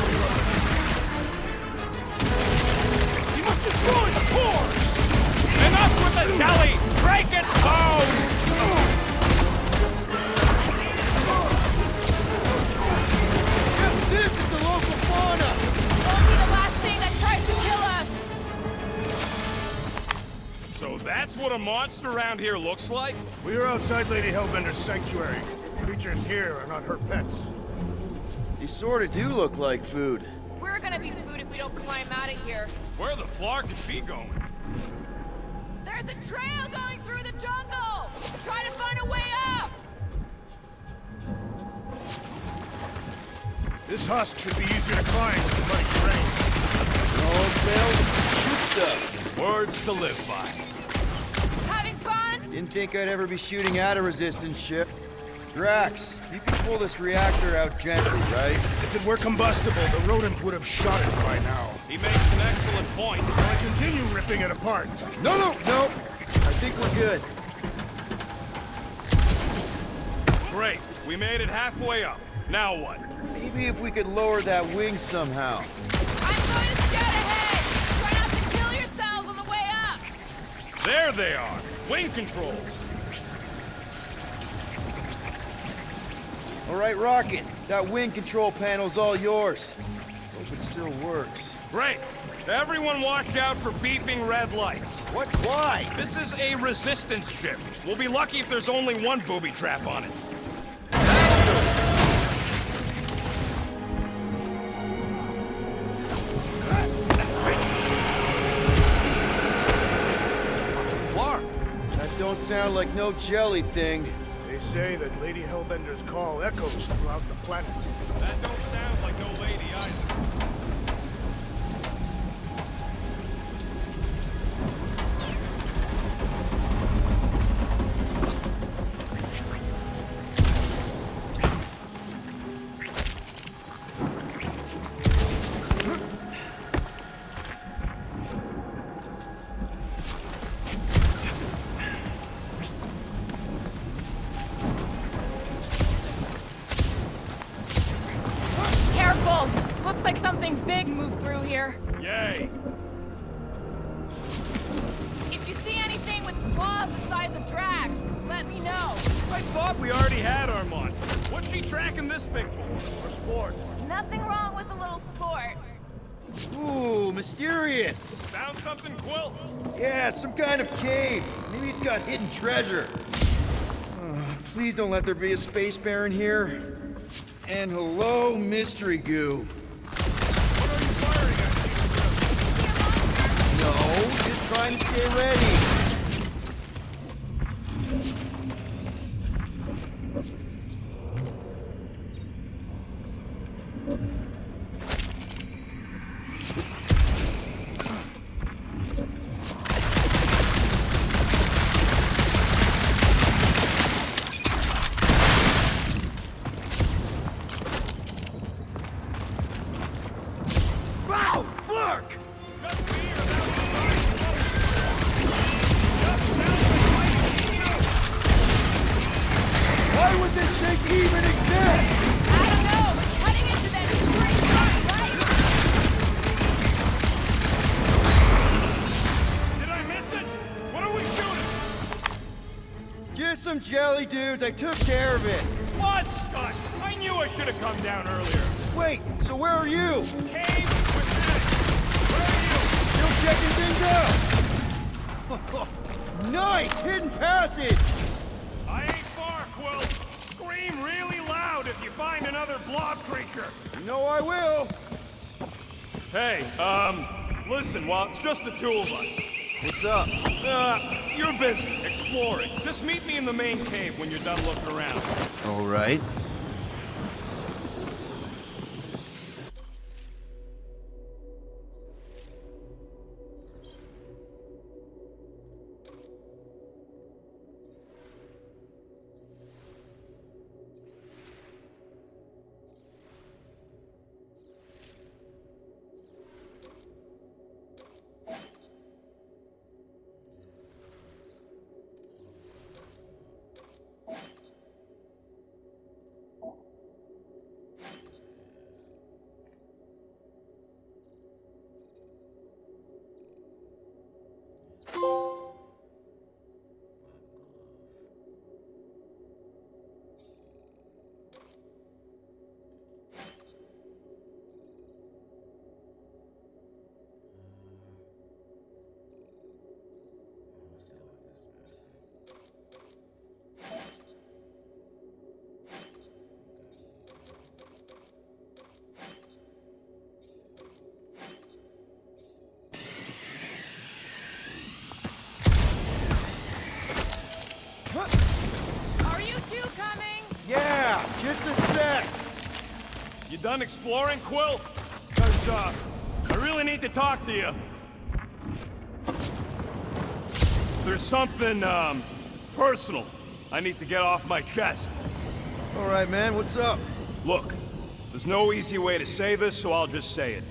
You must destroy the pores! Enough with the jelly! Break its bones! Guess this is the local fauna! Won't be the last thing that tries to kill us! So that's what a monster around here looks like? We are outside Lady Hellbender's sanctuary. Creatures here are not her pets. These sort of do look like food. We're gonna be food if we don't climb out of here. Where the flark is she going? There's a trail going through the jungle! Try to find a way up! This husk should be easier to climb with the muddy terrain. All fails, shoot stuff. Words to live by. Having fun? Didn't think I'd ever be shooting at a resistance ship. Drax, you can pull this reactor out gently, right? If it were combustible, the rodent would have shot it by now. He makes an excellent point. Will I continue ripping it apart? No. I think we're good. Great. We made it halfway up. Now what? Maybe if we could lower that wing somehow. I'm going to scout ahead! Try not to kill yourselves on the way up! There they are! Wing controls! All right, Rocket. That wing control panel's all yours. Hope it still works. Great! Everyone watch out for beeping red lights. What? Why? This is a resistance ship. We'll be lucky if there's only one booby trap on it. Flar! That don't sound like no jelly thing. They say that Lady Hellbender's call echoes throughout the planet. That don't sound like no lady either. Careful! Looks like something big moved through here. Yay! If you see anything with claws the size of Drax, let me know. I thought we already had our monster. What's she tracking this big for? For sport? Nothing wrong with a little sport. Ooh, mysterious. Found something, Quill? Yeah, some kind of cave. Maybe it's got hidden treasure. Please don't let there be a space baron here. And hello, mystery goo. What are you firing at? No, just trying to stay ready. Wow, look! Why would this thing even exist? I don't know, but cutting into them is pretty hard, right? Did I miss it? What are we shooting? Just some jelly dudes. I took care of it. What stunt? I knew I should have come down earlier. Wait, so where are you? Cave with Medic. Where are you? Still checking things out. Nice hidden passage. I ain't far, Quill. Scream really loud if you find another blob creature. You know I will. Hey, listen, while it's just the two of us. What's up? You're busy, exploring. Just meet me in the main cave when you're done looking around. All right. Are you two coming? Yeah, just a sec. You done exploring, Quill? 'Cause, I really need to talk to you. There's something, personal I need to get off my chest. All right, man, what's up? Look, there's no easy way to say this, so I'll just say it.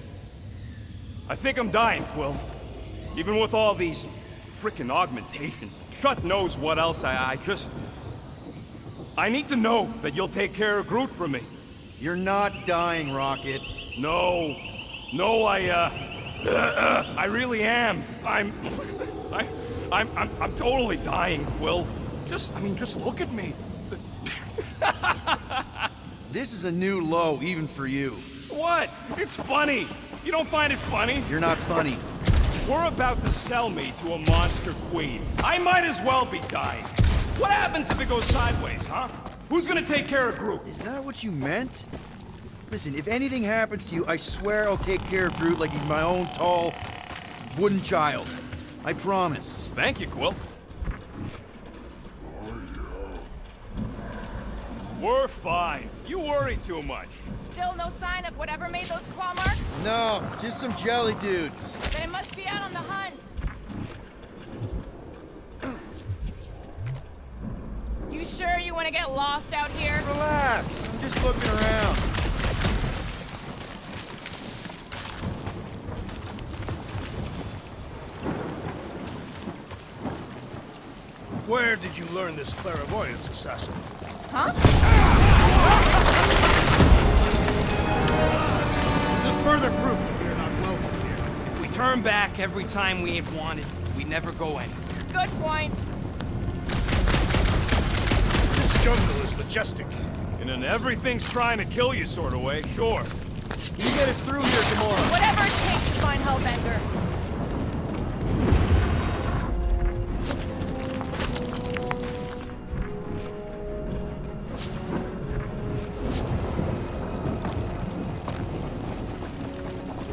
I think I'm dying, Quill. Even with all these frickin' augmentations. Shut knows what else, I need to know that you'll take care of Groot for me. You're not dying, Rocket. No, I really am. I'm totally dying, Quill. Just look at me. This is a new low, even for you. What? It's funny. You don't find it funny? You're not funny. We're about to sell me to a monster queen. I might as well be dying. What happens if it goes sideways, huh? Who's gonna take care of Groot? Is that what you meant? Listen, if anything happens to you, I swear I'll take care of Groot like he's my own tall, wooden child. I promise. Thank you, Quill. We're fine. You worry too much. Still no sign of whatever made those claw marks? No, just some jelly dudes. They must be out on the hunt. You sure you want to get lost out here? Relax, I'm just looking around. Where did you learn this clairvoyance, assassin? Huh? Just further proof that we're not welcome here. If we turn back every time we ain't wanted, we never go anywhere. Good point. This jungle is majestic. In an everything's trying to kill you sort of way, sure. Can you get us through here tomorrow? Whatever it takes to find Hellbender.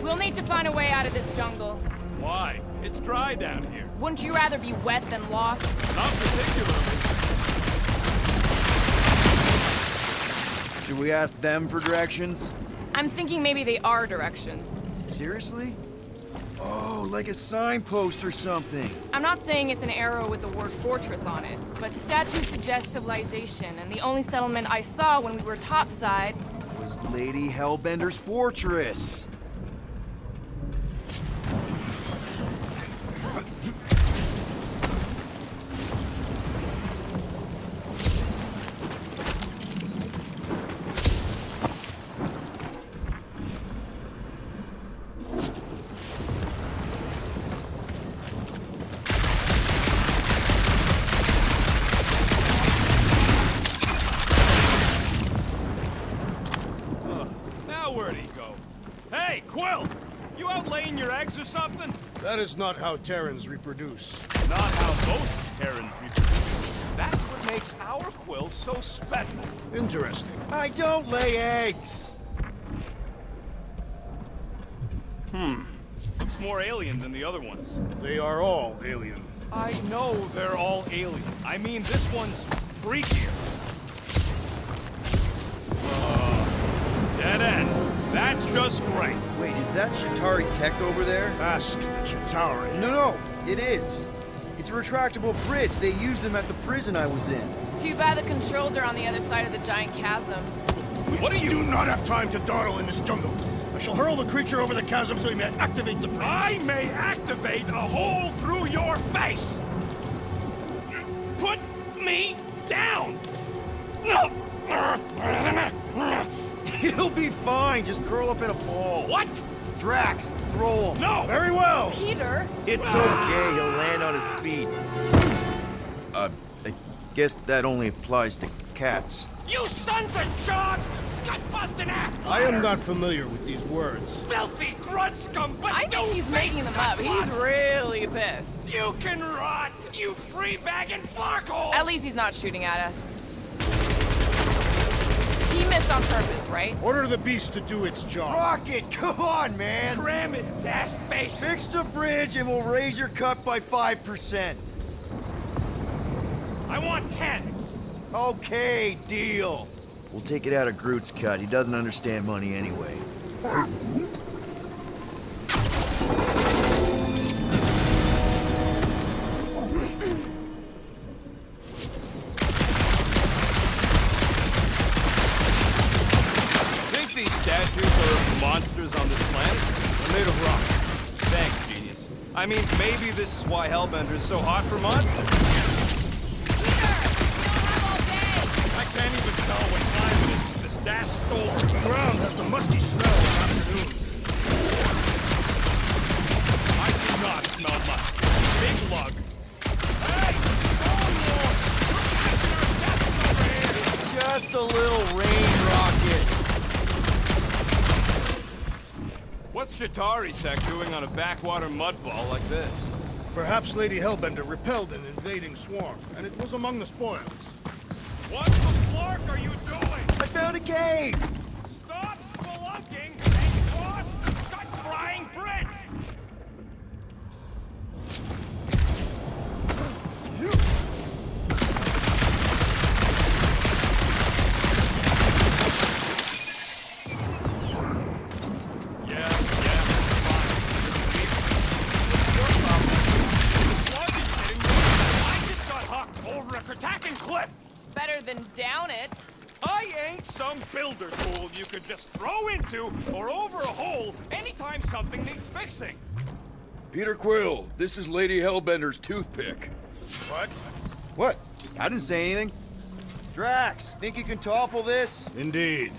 We'll need to find a way out of this jungle. Why? It's dry down here. Wouldn't you rather be wet than lost? Not particularly. Should we ask them for directions? I'm thinking maybe they are directions. Seriously? Oh, like a signpost or something. I'm not saying it's an arrow with the word fortress on it, but statues suggest civilization, and the only settlement I saw when we were topside Was Lady Hellbender's fortress. Now where'd he go? Hey, Quill! You out laying your eggs or something? That is not how Terrans reproduce. Not how most Terrans reproduce. That's what makes our Quill so special. Interesting. I don't lay eggs. Looks more alien than the other ones. They are all alien. I know they're all alien. I mean, this one's freakier. Dead end. That's just great. Wait, is that Shatari tech over there? Ask the Chitauri. No, it is. It's a retractable bridge. They used them at the prison I was in. Too bad the controls are on the other side of the giant chasm. What are you... do not have time to dawdle in this jungle. I shall hurl the creature over the chasm so he may activate the bridge. I may activate a hole through your face! Put me down! No! He'll be fine. Just curl up in a ball. What? Drax, throw him. No! Very well. Peter? It's okay. He'll land on his feet. I guess that only applies to cats. You sons of dogs! Scut-busting ass! I am not familiar with these words. Filthy grunt scum, but I think he's making them up. He's really pissed. You can rot, you free-bagging flarkholes! At least he's not shooting at us. He missed on purpose, right? Order the beast to do its job. Rocket, come on, man. Cram it, dash face! Fix the bridge and we'll raise your cut by 5%. I want 10! Okay, deal. We'll take it out of Groot's cut. He doesn't understand money anyway. Think these statues are monsters on this planet? They're made of rock. Thanks, genius. I mean, maybe this is why Hellbender is so hot for monsters. I can't even tell what time it is with this gas store. The ground has the musty smell of afternoon. I do not smell musky. Big lug. Hey, Stonewall! We're passing our guests over here! Just a little rain rocket. What's Shatari Tech doing on a backwater mudball like this? Perhaps Lady Hellbender repelled an invading swarm, and it was among the spoils. What the flark are you doing? I found a cave! Stop spelunking and cross the gut-flying bridge! Better than down it. I ain't some builder tool you could just throw into or over a hole anytime something needs fixing. Peter Quill, this is Lady Hellbender's toothpick. What? What? I didn't say anything. Drax, think you can topple this? Indeed.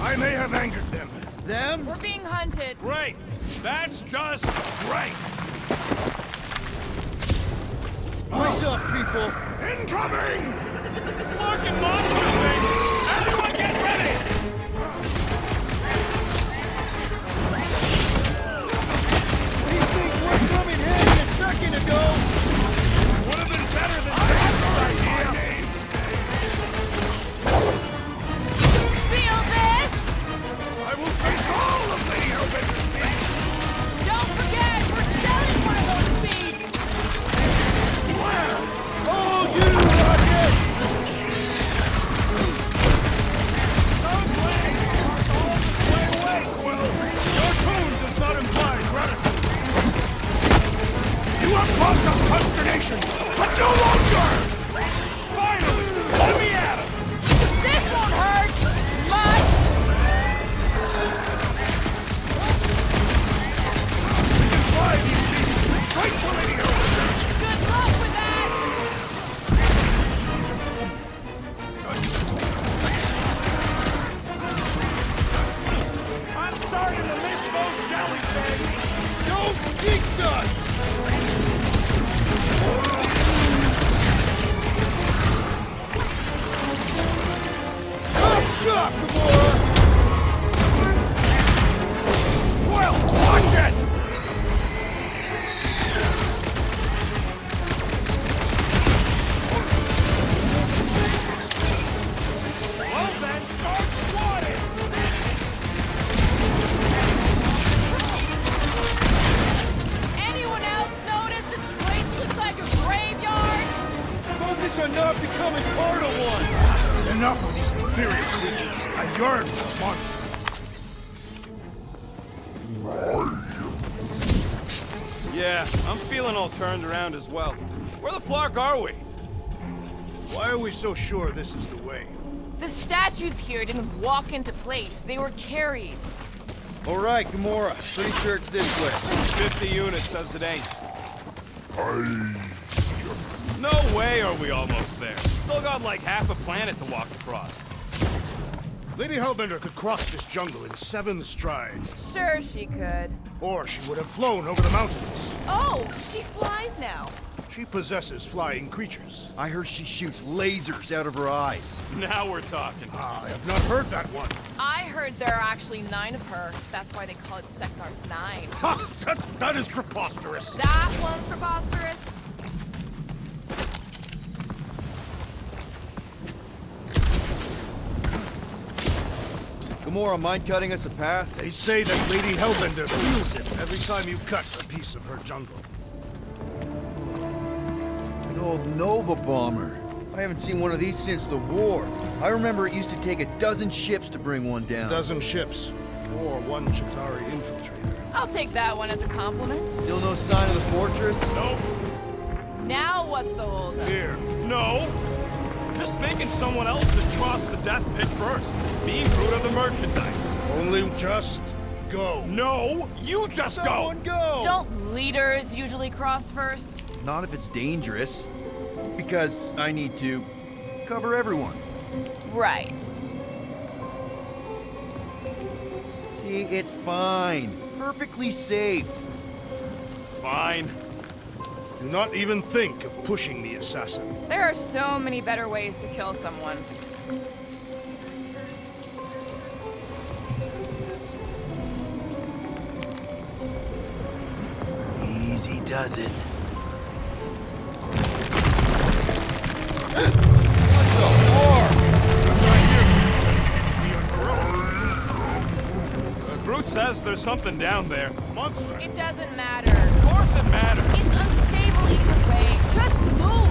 I may have angered them. Them? We're being hunted. Great. That's just great. Rise up, people! Incoming! Fucking monster things! Everyone get ready! These things were coming in a second ago! Would have been better than Jack's idea! Feel this? I will face all of Lady Hellbender's beasts! Don't forget, we're selling one of those beasts. Hold you, Rocket! Play away, Quill! Your tone does not imply gratitude! You have caused us consternation, but no longer! Finally! Let me at him! This won't hurt much. We can fly these beasts straight to Lady Hellbender! Good luck with that. I'm starting to miss those jellyfish! Don't jinx us! Chop, chop, Gamora! Quill, watch it! Well then, start swatting! Anyone else notice this place looks like a graveyard? Focus on not becoming part of one! Enough of these inferior creatures. I yearn for one. Yeah, I'm feeling all turned around as well. Where the flark are we? Why are we so sure this is the way? The statues here didn't walk into place. They were carried. Alright, Gamora. Pretty sure it's this way. 50 units says it ain't. No way are we almost there. Still got like half a planet to walk across. Lady Hellbender could cross this jungle in 7 strides. Sure she could. Or she would have flown over the mountains. Oh, she flies now. She possesses flying creatures. I heard she shoots lasers out of her eyes. Now we're talking. I have not heard that one. I heard there are actually 9 of her. That's why they call it Seknarf 9. Ha! That is preposterous. That one's preposterous. Gamora, mind cutting us a path? They say that Lady Hellbender feels it every time you cut a piece of her jungle. An old Nova bomber. I haven't seen one of these since the war. I remember it used to take a dozen ships to bring one down. A dozen ships. Or one Chitauri infiltrator. I'll take that one as a compliment. Still no sign of the fortress? Nope. Now what's the holdup? Fear. No. Just thinking someone else should cross the death pit first. Being rude of the merchandise. Only just go. No, you just Someone go! Don't leaders usually cross first? Not if it's dangerous. Because I need to cover everyone. Right. See, it's fine. Perfectly safe. Fine. Do not even think of pushing the assassin. There are so many better ways to kill someone. Easy does it. Groot says there's something down there. Monster! It doesn't matter. Of course it matters. It's unstable either way. Just move!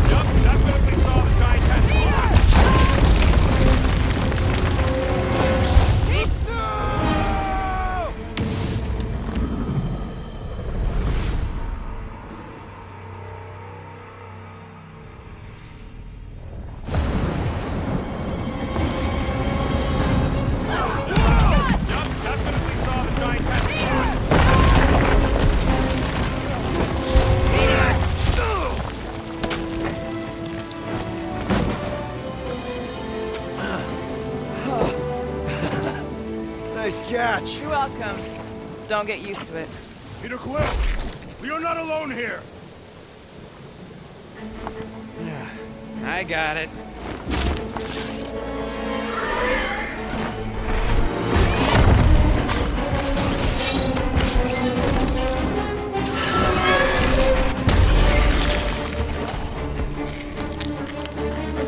Yup, definitely saw the giant tentacle. Nice catch. You're welcome. Don't get used to it. Peter Quill! We are not alone here! I got it.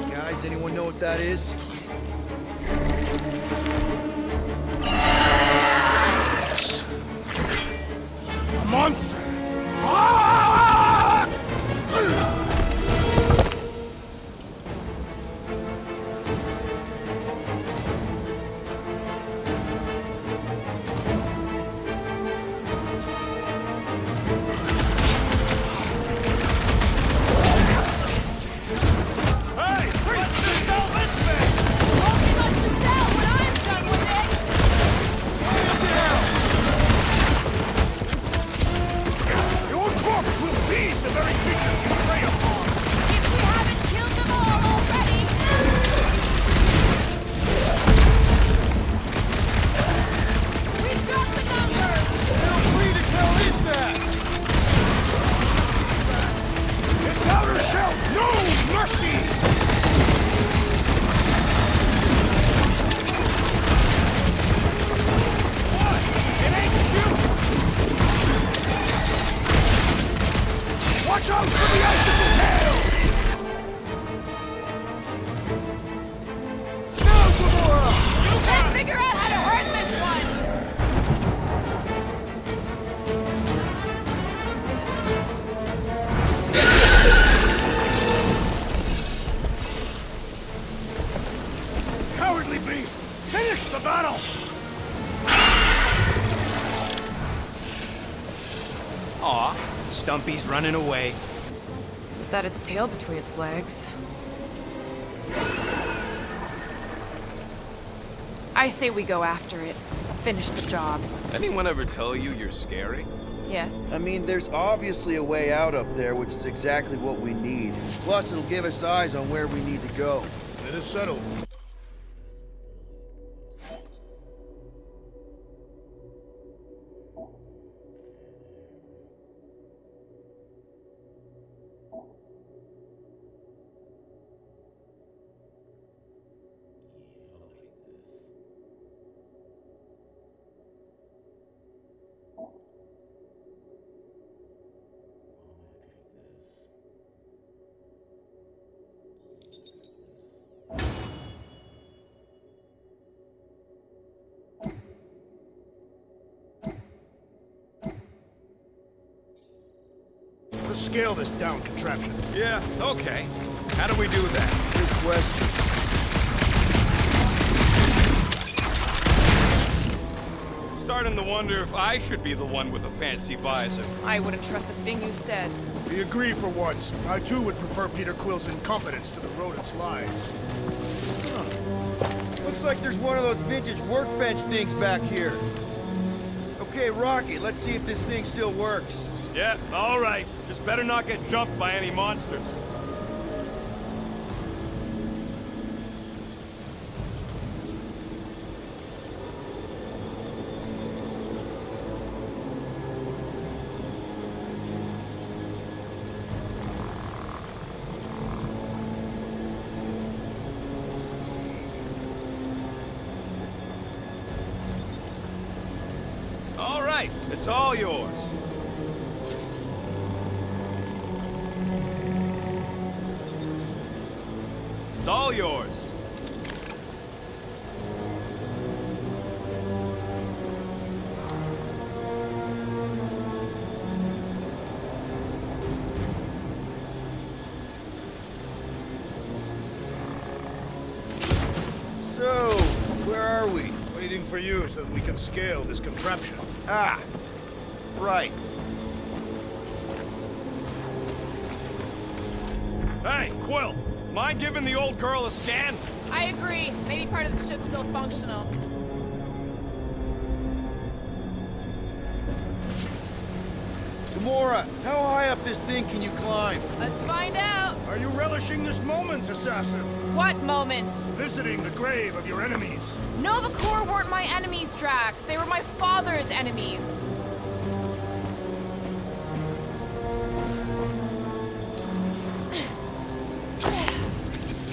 Guys, anyone know what that is? A monster! Your corpse will feed the very creatures you prey upon! If we haven't killed them all already! We've got the numbers! Feel free to tell it that! Its outer shell, no mercy! What? It ain't human! Watch out for the icicle tail! Now, Gamora! You can't figure out how to hurt this one! Cowardly beast! Finish the battle! Aw, Stumpy's running away. That its tail between its legs. I say we go after it. Finish the job. Anyone ever tell you you're scary? Yes. I mean, there's obviously a way out up there, which is exactly what we need. Plus, it'll give us eyes on where we need to go. It is settled. Let's scale this down contraption. Yeah, okay. How do we do that? Good question. Starting to wonder if I should be the one with a fancy visor. I wouldn't trust a thing you said. We agree for once. I too would prefer Peter Quill's incompetence to the rodent's lies. Looks like there's one of those vintage workbench things back here. Okay, Rocky, let's see if this thing still works. Yeah, all right. Just better not get jumped by any monsters. All right, it's all yours. It's all yours. So, where are we? Waiting for you so that we can scale this contraption. Ah, right. Hey, Quill! Mind giving the old girl a scan? I agree. Maybe part of the ship's still functional. Gamora, how high up this thing can you climb? Let's find out. Are you relishing this moment, assassin? What moment? Visiting the grave of your enemies. Nova Corps weren't my enemies, Drax. They were my father's enemies.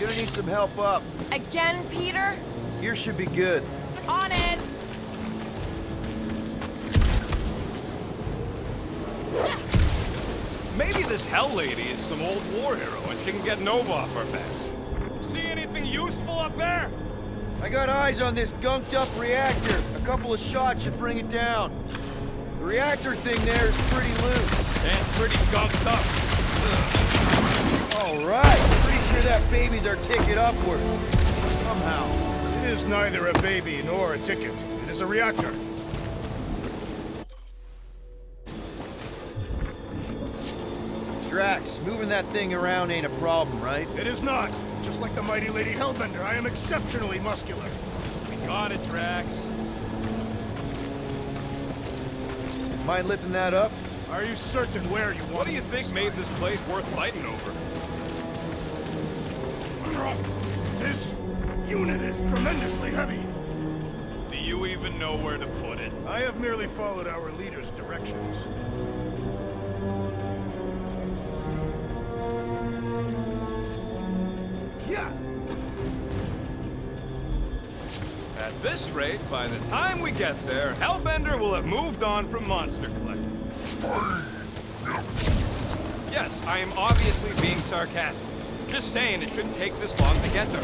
Gonna need some help up. Again, Peter? Here should be good. On it! Maybe this Hell Lady is some old war hero and she can get Nova off our backs. See anything useful up there? I got eyes on this gunked up reactor. A couple of shots should bring it down. The reactor thing there is pretty loose. And pretty gunked up. All right. Pretty sure that baby's our ticket upward. Somehow. It is neither a baby nor a ticket. It is a reactor. Drax, moving that thing around ain't a problem, right? It is not. Just like the mighty Lady Hellbender, I am exceptionally muscular. We got it, Drax. Mind lifting that up? Are you certain where you want What do you think made this place worth fighting over? This unit is tremendously heavy. Do you even know where to put it? I have merely followed our leader's directions. Yeah. At this rate, by the time we get there, Hellbender will have moved on from Monster Collector. Yes, I am obviously being sarcastic. Just saying it shouldn't take this long to get there.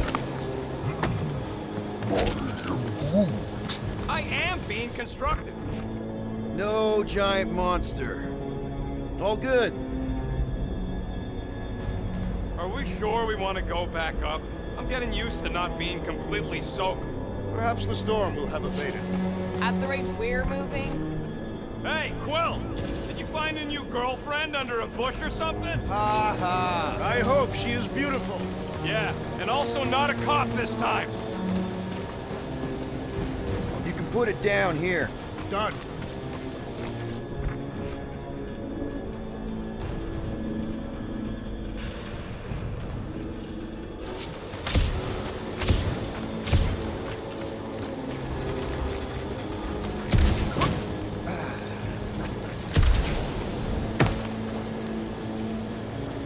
I am being constructive. No giant monster. All good. Are we sure we want to go back up? I'm getting used to not being completely soaked. Perhaps the storm will have abated. At the rate we're moving? Hey, Quill! Did you find a new girlfriend under a bush or something? Ha ha. I hope she is beautiful. Yeah, and also not a cop this time. You can put it down here. Done.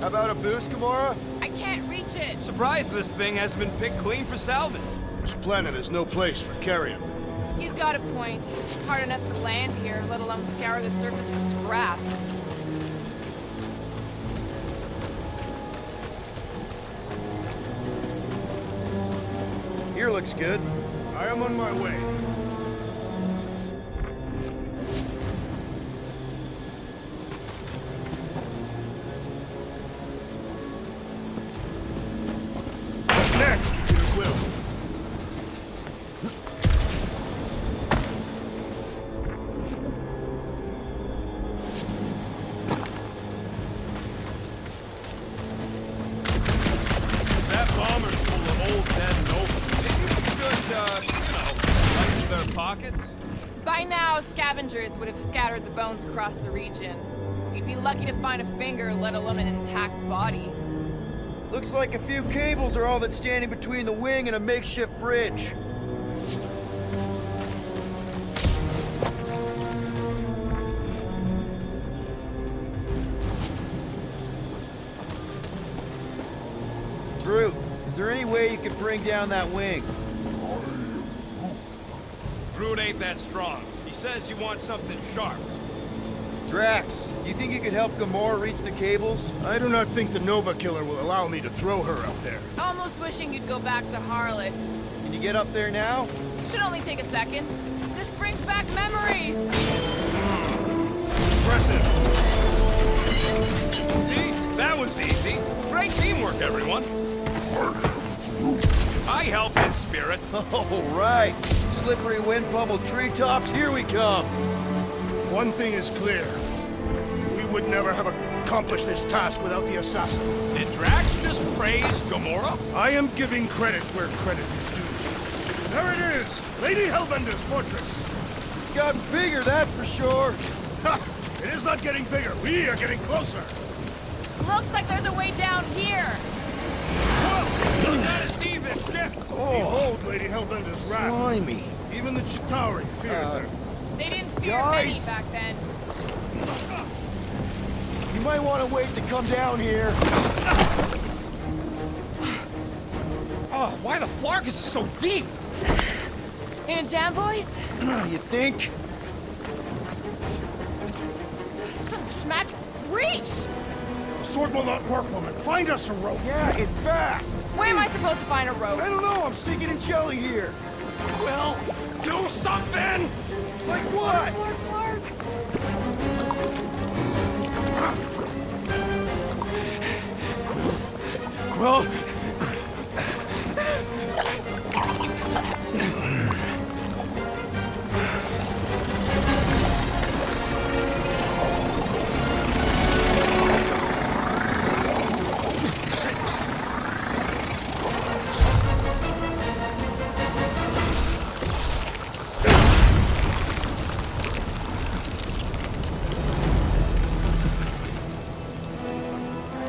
How about a boost, Gamora? I can't reach it. Surprised this thing hasn't been picked clean for salvage. This planet is no place for carrion. He's got a point. Hard enough to land here, let alone scour the surface for scrap. Here looks good. I am on my way. What next, Peter Quill? That bomber's full of old dead Nova. Maybe we could, lighten their pockets? By now, scavengers would have scattered the bones across the region. You'd be lucky to find a finger, let alone an intact body. Looks like a few cables are all that's standing between the wing and a makeshift bridge. Groot, is there any way you could bring down that wing? Groot ain't that strong. He says you want something sharp. Drax, do you think you could help Gamora reach the cables? I do not think the Nova Killer will allow me to throw her up there. Almost wishing you'd go back to Harlot. Can you get up there now? Should only take a second. This brings back memories. Impressive. See? That was easy. Great teamwork, everyone. I help in spirit. All right. Slippery wind-pummeled treetops, here we come. One thing is clear. We would never have accomplished this task without the assassin. Did Drax just praise Gamora? I am giving credit where credit is due. There it is! Lady Hellbender's fortress! It's gotten bigger, that's for sure. Ha! It is not getting bigger. We are getting closer. Looks like there's a way down here. Whoa! You gotta see this ship! Behold Lady Hellbender's wrath. Slimy. Even the Chitauri feared her. They didn't fear Guys! many back then. You might want to wait to come down here. Oh, why the Flark is so deep? In a jam, boys? You think? Son of a schmack, reach! The sword will not work, woman. Find us a rope. Yeah, and fast. Where am I supposed to find a rope? I don't know, I'm sinking in jelly here. Well, do something! Like what? Quill?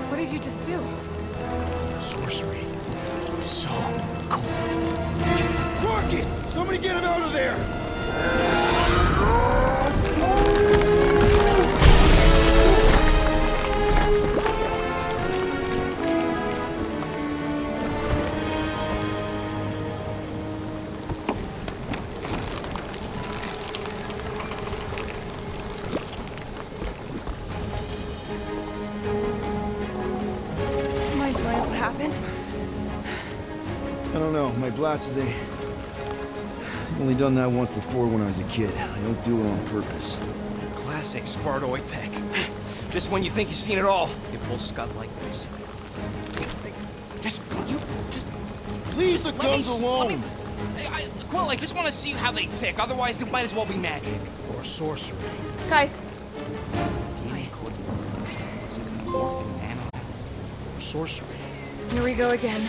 What did you just do? Sorcery. So cold. Rocket! Somebody get him out of there! Mind telling us what happened? I don't know, my blast is only done that once before when I was a kid. I don't do it on purpose. Classic Spartoid tech. Just when you think you've seen it all, you pull scud like this. Just Leave the guns alone! Quill, I just want to see how they tick. Otherwise, it might as well be magic. Or sorcery. Guys, DNA code wasn't morphing nano. Or sorcery. here we go again.